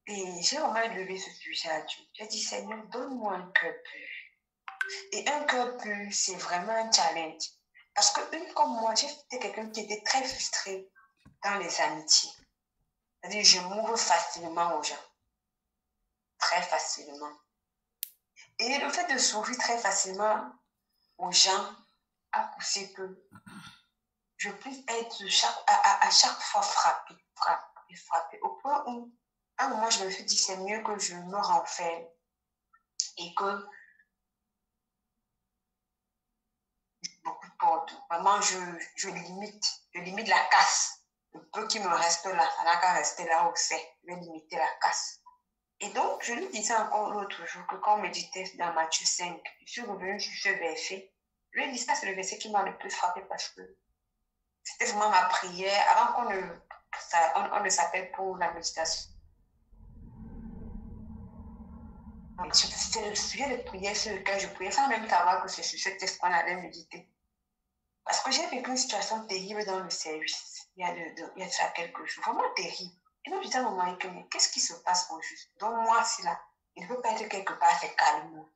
Et j'ai vraiment élevé ce sujet à Dieu. J'ai dit, Seigneur, donne-moi un cœur pur. Et un cœur pur, c'est vraiment un challenge. Parce que une comme moi, j'étais quelqu'un qui était très frustré dans les amitiés. C'est-à-dire, je m'ouvre facilement aux gens. Très facilement. Et le fait de s'ouvrir très facilement aux gens a poussé que je puisse être à chaque fois frappé. Au point où, à un moment, je me suis dit, c'est mieux que je me renferme et que beaucoup de portes. Vraiment, je limite la casse. Le peu qui me reste là, ça n'a qu'à rester là où c'est. Je vais limiter la casse. Et donc, je lui disais encore l'autre jour que quand on méditait dans Matthieu 5, je suis revenue sur ce verset. Je lui ai dit, ça, c'est le verset qui m'a le plus frappé parce que c'était vraiment ma prière avant qu'on ne s'appelle pour la méditation. C'était le sujet de prière sur lequel je priais sans même savoir que c'est sur ce texte qu'on allait méditer. Parce que j'ai vécu une situation terrible dans le service. Il y a ça quelques jours. Vraiment terrible. Et donc, je disais à mon mari que, mais qu'est-ce qui se passe au juste? Donc, moi, si là, il ne peut pas être quelque part, c'est calme.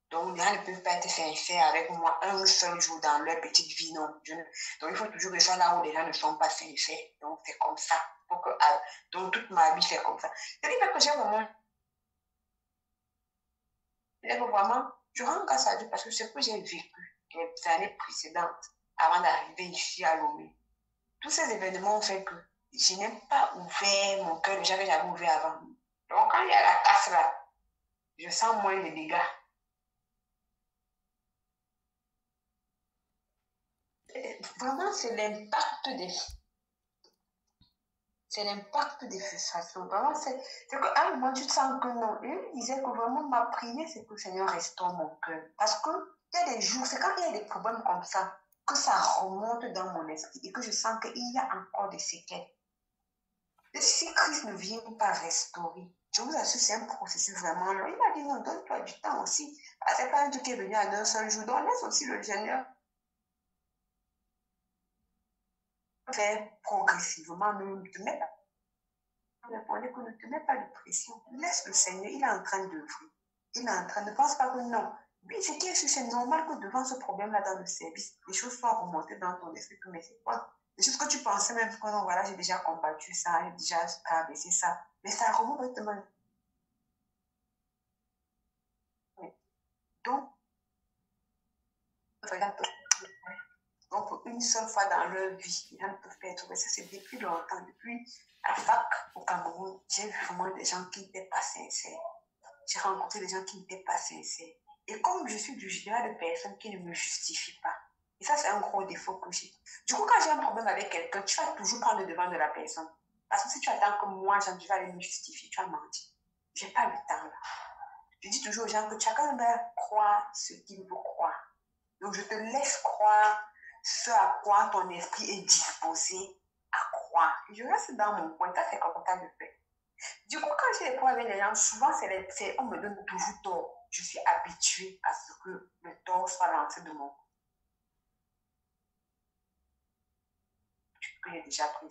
Donc, les gens ne peuvent pas être sincères avec moi un seul jour dans leur petite vie, non. Donc, il faut toujours que ça là où les gens ne sont pas sincères. Donc, c'est comme ça. Donc, toute ma vie, c'est comme ça. C'est-à-dire que j'ai vraiment... je rends grâce à Dieu parce que ce que j'ai vécu les années précédentes, avant d'arriver ici à Lomé, tous ces événements ont fait que je n'ai pas ouvert mon cœur déjà que j'avais ouvert avant. Donc, quand il y a la casse là, je sens moins les dégâts. Vraiment, c'est l'impact c'est l'impact des frustrations. Vraiment, c'est qu'à un moment, tu te sens que non. Et il disait que vraiment, ma prière, c'est que le Seigneur restaure mon cœur. Parce que il y a des jours, c'est quand il y a des problèmes comme ça, que ça remonte dans mon esprit et que je sens qu'il y a encore des séquelles. Et si Christ ne vient pas restaurer, je vous assure, c'est un processus vraiment long. Il m'a dit non, donne-toi du temps aussi. Ce n'est pas un truc qui est venu en un seul jour. Donc, laisse aussi le Seigneur faire progressivement. Ne te mets pas. Ne te mets pas de pression. Laisse le Seigneur, il est en train d'œuvrer. Il est en train, ne pense pas que non. Oui, ce qui est sûr, c'est normal que devant ce problème-là dans le service, les choses soient remontées dans ton esprit. Mais c'est quoi? Les choses que tu pensais même que non, voilà, j'ai déjà combattu ça, j'ai déjà traversé ça. Mais ça remonte directement. Donc, une seule fois dans leur vie, les gens ne peuvent pas être trouvés. Ça, c'est depuis longtemps. Depuis la fac au Cameroun, j'ai vu vraiment des gens qui n'étaient pas sincères. J'ai rencontré des gens qui n'étaient pas sincères. Et comme je suis du genre de personne qui ne me justifie pas, et ça, c'est un gros défaut que j'ai. Du coup, quand j'ai un problème avec quelqu'un, tu vas toujours prendre le devant de la personne. Parce que si tu attends que moi, je vais aller me justifier, tu vas mentir. Je n'ai pas le temps là. Je dis toujours aux gens que chacun doit croire ce qu'il veut croire. Donc, je te laisse croire ce à quoi ton esprit est disposé à croire. Je reste dans mon coin, ça c'est comme ça que je fais. Du coup, quand j'ai des problèmes avec les gens, souvent, on me donne toujours tort. Je suis habituée à ce que le tort soit lancé de mon côté. Que j'ai déjà pris.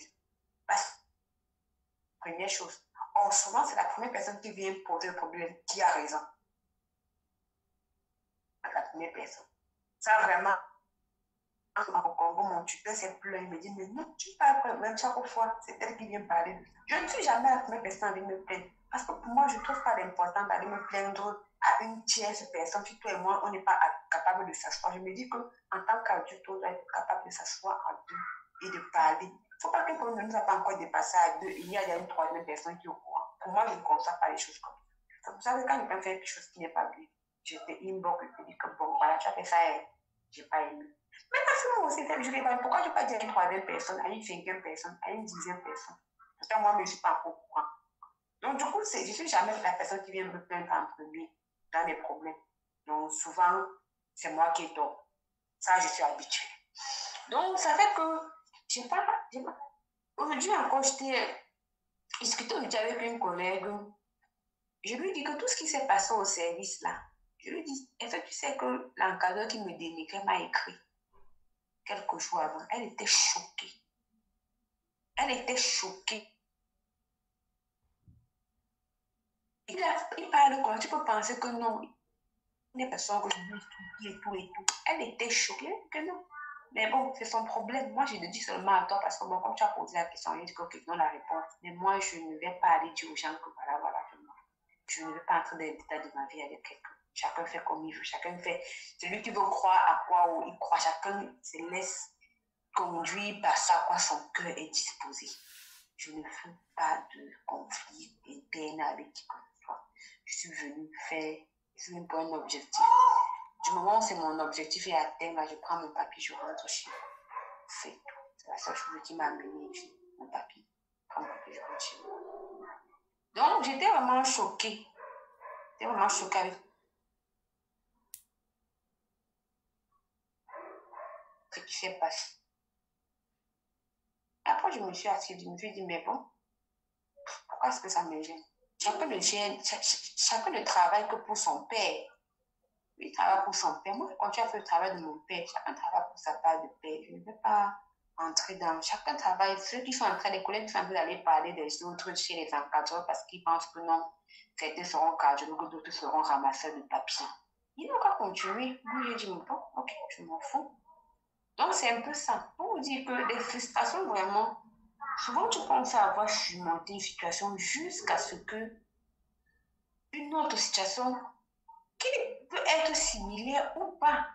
Parce que, première chose. Or, souvent, c'est la première personne qui vient poser le problème qui a raison. La première personne. Ça, vraiment, au Congo, mon tuteur s'est plaint. Il me dit, mais non, tu parles même chaque fois. C'est elle qui vient parler de ça. Je ne suis jamais la première personne à venir me plaindre. Parce que pour moi, je ne trouve pas d'important d'aller me plaindre à une tierce personne. Si toi et moi, on n'est pas capable de s'asseoir. Je me dis qu'en tant qu'adulte, on doit être capable de s'asseoir à deux et de parler. Il ne faut pas que quand on ne nous a pas encore dépassé à deux, il y a une troisième personne qui est au courant. Pour moi, je ne conçois pas les choses comme ça. C'est pour ça que quand quelqu'un fait quelque chose qui n'est pas bien, je te inbox et te dis que bon, voilà, tu as fait ça et je n'ai pas aimé. Mais parce que moi aussi, je ne sais pas pourquoi je ne vais pas dire à une troisième personne, à une cinquième personne, à une dixième personne. Parce que moi, je ne suis pas au courant. Donc, du coup, je ne suis jamais la personne qui vient me plaindre en premier dans des problèmes. Donc, souvent, c'est moi qui ai tort. Ça, je suis habituée. Donc, ça fait que, je ne sais pas. Aujourd'hui encore, j'étais discuté avec une collègue. Je lui dis que tout ce qui s'est passé au service là, je lui dis, est-ce que tu sais que l'encadreur qui me dénigrait m'a écrit quelques jours avant? Elle était choquée. Elle était choquée. Il parle comme tu peux penser que non. Des personnes que je dis et tout et tout. Elle était choquée que non. Mais bon, c'est son problème. Moi, je le dis seulement à toi parce que bon, comme tu as posé la question, je dis que non la réponse. Mais moi, je ne vais pas aller dire aux gens que voilà, je ne vais pas entrer dans l'état de ma vie avec quelqu'un. Chacun fait comme il veut. Chacun fait celui qui veut croire à quoi il croit. Chacun se laisse conduire par ça à quoi son cœur est disposé. Je ne veux pas de conflit interne avec qui que ce soit. Je suis venue faire, je suis venue pour un objectif. Du moment où c'est mon objectif est atteint, là, je prends mon papier, je rentre chez moi. C'est tout. C'est la seule chose qui m'a amené ici. Mon papier. Je prends mon papier, je rentre chez moi. Donc, j'étais vraiment choquée. J'étais vraiment choquée avec ce qui s'est passé. Après, je me suis assise, je me suis dit, mais bon, pourquoi est-ce que ça me gêne? Chacun ne travaille que pour son père. Lui, il travaille pour son père. Moi, je continue à faire le travail de mon père. Chacun travaille pour sa part de père. Je ne veux pas entrer dans... Chacun travaille. Ceux qui sont en train, les collègues qui sont en train d'aller parler des autres chez les encadreurs parce qu'ils pensent que non, certains seront cardiologues, d'autres seront ramasseurs de papier. Ils n'ont qu'à continuer. Moi, j'ai dit, bon, ok, je m'en fous. Donc, c'est un peu ça. Pour vous dire que des frustrations, vraiment, souvent, tu penses avoir surmonté une situation jusqu'à ce que une autre situation qui peut être similaire ou pas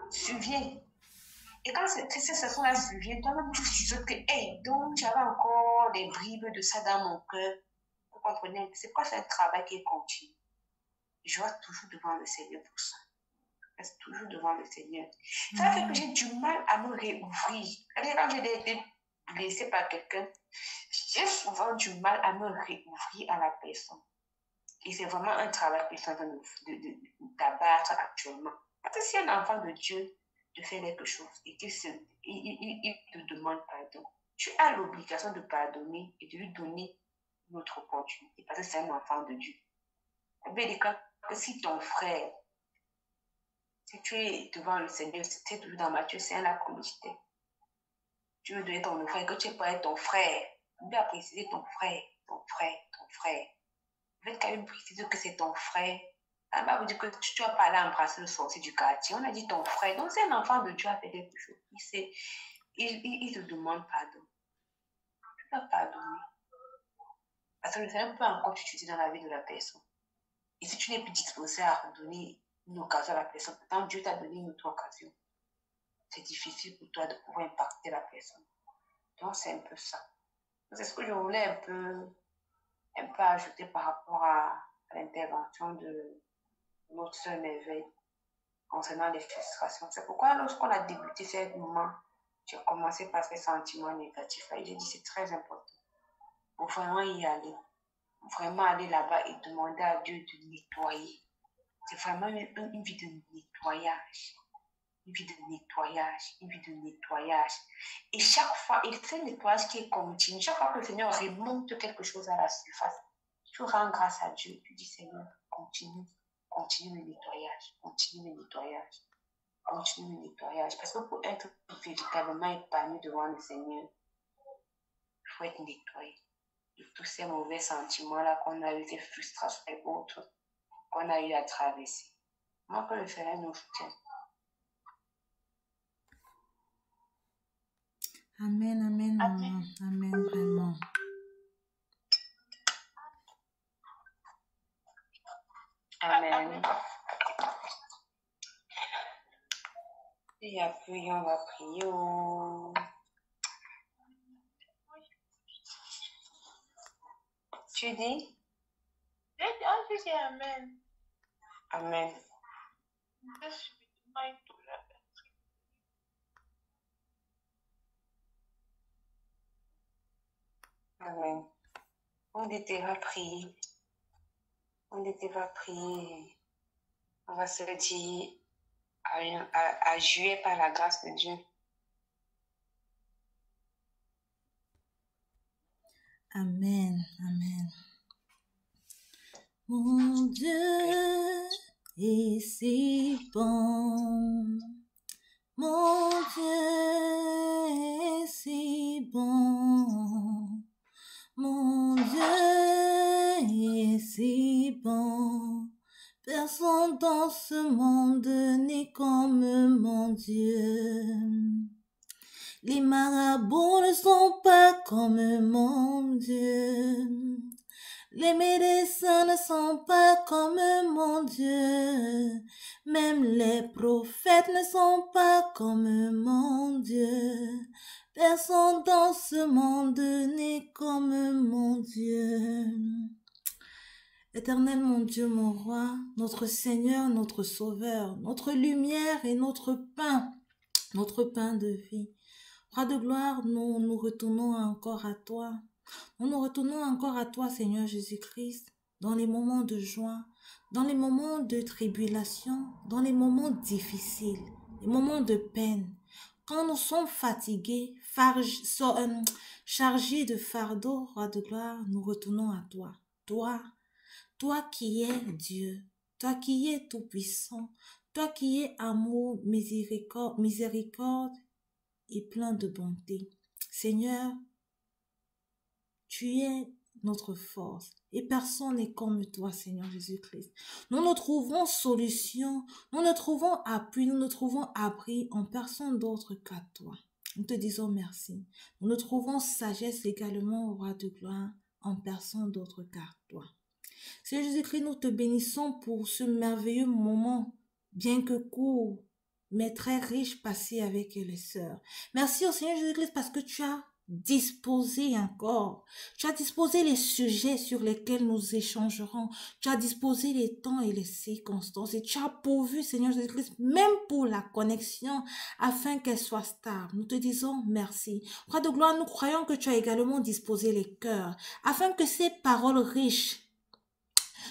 survient. Et quand cette situation-là survient, toi-même, tu sais que, hey, donc, j'avais encore des bribes de ça dans mon cœur. Vous comprenez? C'est quoi, c'est un travail qui est continu. Je reste toujours devant le Seigneur pour ça. Je reste toujours devant le Seigneur. Ça fait que j'ai du mal à me réouvrir. C'est-à-dire, quand j'ai des blessé par quelqu'un, j'ai souvent du mal à me réouvrir à la personne. Et c'est vraiment un travail que je suis en train d'abattre actuellement. Parce que si un enfant de Dieu te fait quelque chose et qu'il te demande pardon, tu as l'obligation de pardonner et de lui donner une autre opportunité parce que c'est un enfant de Dieu. Que si ton frère, si tu es devant le Seigneur, si tu es toujours dans Matthieu 5, la communauté, tu veux donner ton frère, que tu peux être ton frère. On doit préciser ton frère, ton frère, ton frère. Je vais quand même préciser que c'est ton frère. On va vous dire que tu vas pas aller embrasser le sorcier du quartier. On a dit ton frère. Donc, c'est un enfant de Dieu a fait quelque chose. Il te demande pardon. Tu vas pardonner. Parce que le Seigneur peut encore t'utiliser dans la vie de la personne. Et si tu n'es plus disposé à donner une occasion à la personne, pourtant Dieu t'a donné une autre occasion, c'est difficile pour toi de pouvoir impacter la personne. Donc, c'est un peu ça. C'est ce que je voulais un peu ajouter par rapport à l'intervention de notre sœur Merveille concernant les frustrations. C'est pourquoi lorsqu'on a débuté ce moment, j'ai commencé par ces sentiments négatifs. Et j'ai dit c'est très important pour vraiment y aller. Vraiment aller là-bas et demander à Dieu de nettoyer. C'est vraiment une vie de nettoyage. Une vie de nettoyage, une vie de nettoyage. Et chaque fois, et c'est un nettoyage qui est continu. Chaque fois que le Seigneur remonte quelque chose à la surface, tu rends grâce à Dieu. Tu dis Seigneur, continue le nettoyage, continue le nettoyage, continue le nettoyage. Parce que pour être véritablement épanoui devant le Seigneur, il faut être nettoyé. De tous ces mauvais sentiments-là qu'on a eu, ces frustrations et autres qu'on a eu à traverser. Moi, que le Seigneur nous soutienne. Amen, amen, maman. Amen, vraiment. Amen. Et après, on va prier. Tu dis? Je dis Amen. Amen. Amen. On était va prier. On était va prier. On va se dire à jouer par la grâce de Dieu. Amen, amen. Mon Dieu est si bon. Mon Dieu est si bon. Mon Dieu est si bon. Personne dans ce monde n'est comme mon Dieu. Les marabouts ne sont pas comme mon Dieu. Les médecins ne sont pas comme mon Dieu. Même les prophètes ne sont pas comme mon Dieu. Personne dans ce monde n'est comme mon Dieu. Éternel mon Dieu, mon roi, notre Seigneur, notre Sauveur, notre lumière et notre pain de vie. Roi de gloire, nous retournons encore à toi. Nous retournons encore à toi, Seigneur Jésus-Christ, dans les moments de joie, dans les moments de tribulation, dans les moments difficiles, les moments de peine. Quand nous sommes fatigués, chargés de fardeaux, Roi de gloire, nous retournons à toi. Toi qui es Dieu, toi qui es tout-puissant, toi qui es amour, miséricorde et plein de bonté. Seigneur, tu es notre force et personne n'est comme toi, Seigneur Jésus-Christ. Nous ne trouvons solution, nous ne trouvons appui, nous ne trouvons abri en personne d'autre qu'à toi. Nous te disons merci. Nous ne trouvons sagesse également, au Roi de gloire, en personne d'autre qu'à toi. Seigneur Jésus-Christ, nous te bénissons pour ce merveilleux moment, bien que court, mais très riche passé avec les sœurs. Merci au Seigneur Jésus-Christ parce que tu as disposé encore. Tu as disposé les sujets sur lesquels nous échangerons. Tu as disposé les temps et les circonstances. Et tu as pourvu, Seigneur Jésus-Christ, même pour la connexion, afin qu'elle soit stable. Nous te disons merci. Roi de gloire, nous croyons que tu as également disposé les cœurs, afin que ces paroles riches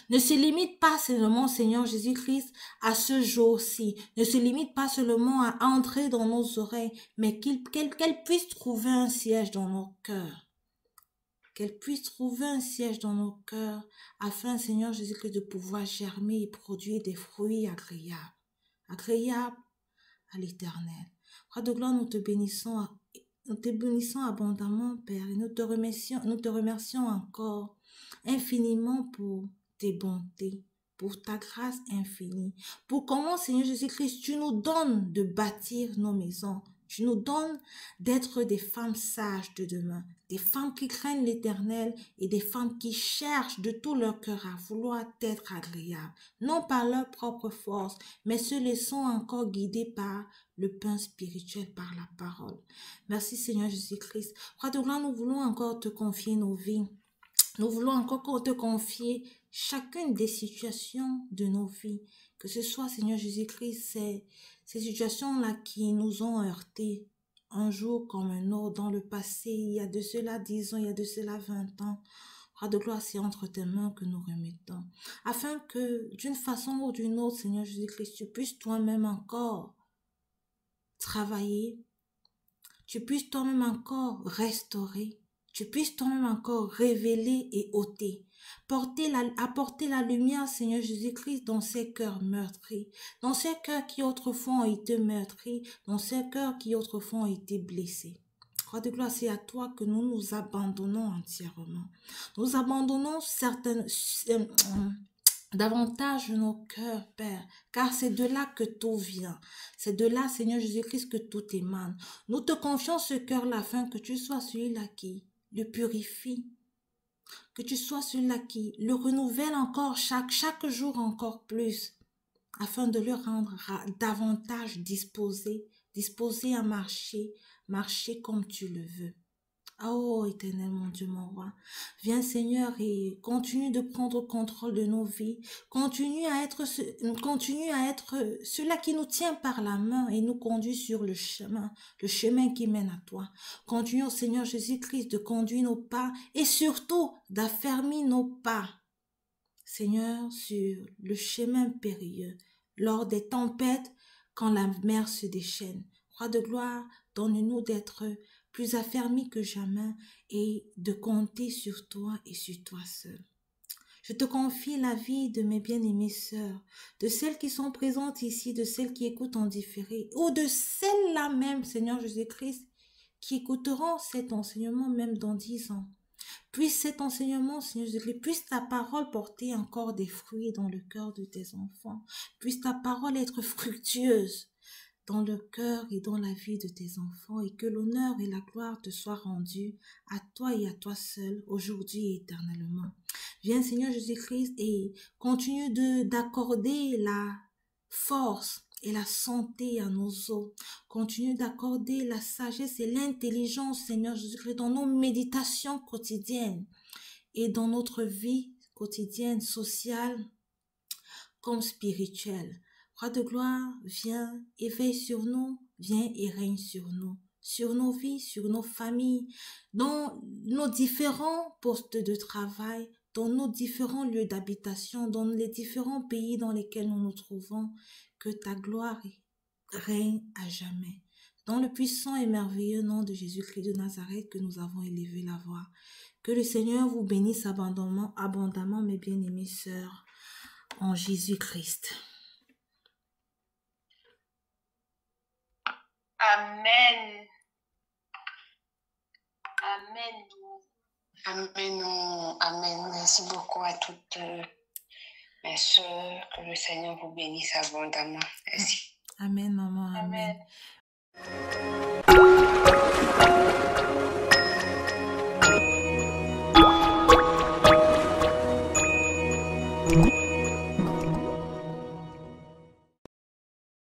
ne se limite pas seulement, Seigneur Jésus-Christ, à ce jour-ci. Ne se limite pas seulement à entrer dans nos oreilles, mais qu'elle puisse trouver un siège dans nos cœurs. Qu'elle puisse trouver un siège dans nos cœurs, afin, Seigneur Jésus-Christ, de pouvoir germer et produire des fruits agréables. Agréables à l'Éternel. Roi de gloire, nous te bénissons abondamment, Père, et nous te remercions encore infiniment pour tes bontés, pour ta grâce infinie, pour comment, Seigneur Jésus-Christ, tu nous donnes de bâtir nos maisons, tu nous donnes d'être des femmes sages de demain, des femmes qui craignent l'Éternel et des femmes qui cherchent de tout leur cœur à vouloir être agréables, non par leur propre force, mais se laissant encore guider par le pain spirituel, par la parole. Merci Seigneur Jésus-Christ. Roi de gloire, nous voulons encore te confier nos vies. Nous voulons encore te confier chacune des situations de nos vies, que ce soit, Seigneur Jésus-Christ, ces situations-là qui nous ont heurtés un jour comme un autre dans le passé, il y a de cela 10 ans, il y a de cela 20 ans. Roi de gloire, c'est entre tes mains que nous remettons, afin que d'une façon ou d'une autre, Seigneur Jésus-Christ, tu puisses toi-même encore travailler, tu puisses toi-même encore restaurer, tu puisses toi-même encore révéler et ôter, apporter la lumière, Seigneur Jésus-Christ, dans ces cœurs meurtris, dans ces cœurs qui autrefois ont été meurtris, dans ces cœurs qui autrefois ont été blessés. Roi de gloire, c'est à toi que nous nous abandonnons entièrement. Nous abandonnons davantage nos cœurs, Père, car c'est de là que tout vient. C'est de là, Seigneur Jésus-Christ, que tout émane. Nous te confions ce cœur-là afin que tu sois celui-là qui le purifie, que tu sois celui-là qui le renouvelle encore chaque jour encore plus, afin de le rendre davantage disposé à marcher comme tu le veux. Oh, Éternel, mon Dieu, mon roi, viens Seigneur et continue de prendre contrôle de nos vies, continue à être celui-là qui nous tient par la main et nous conduit sur le chemin qui mène à toi. Continue, oh Seigneur Jésus-Christ, de conduire nos pas et surtout d'affermir nos pas, Seigneur, sur le chemin périlleux, lors des tempêtes, quand la mer se déchaîne. Roi de gloire, donne-nous d'être plus affermis que jamais et de compter sur toi et sur toi seul. Je te confie la vie de mes bien-aimées sœurs, de celles qui sont présentes ici, de celles qui écoutent en différé, ou de celles-là même, Seigneur Jésus-Christ, qui écouteront cet enseignement même dans 10 ans. Puisse cet enseignement, Seigneur Jésus-Christ, puisse ta parole porter encore des fruits dans le cœur de tes enfants. Puisse ta parole être fructueuse dans le cœur et dans la vie de tes enfants, et que l'honneur et la gloire te soient rendus à toi et à toi seul, aujourd'hui et éternellement. Viens Seigneur Jésus-Christ et continue d'accorder la force et la santé à nos os. Continue d'accorder la sagesse et l'intelligence, Seigneur Jésus-Christ, dans nos méditations quotidiennes et dans notre vie quotidienne, sociale comme spirituelle. Roi de gloire, viens et veille sur nous, viens et règne sur nos vies, sur nos familles, dans nos différents postes de travail, dans nos différents lieux d'habitation, dans les différents pays dans lesquels nous nous trouvons, que ta gloire règne à jamais. Dans le puissant et merveilleux nom de Jésus-Christ de Nazareth que nous avons élevé la voix. Que le Seigneur vous bénisse abondamment, mes bien-aimées sœurs, en Jésus-Christ. Amen. Amen. Amen. Amen. Merci beaucoup à toutes mes soeurs. Que le Seigneur vous bénisse abondamment. Merci. Amen, maman. Amen. Amen.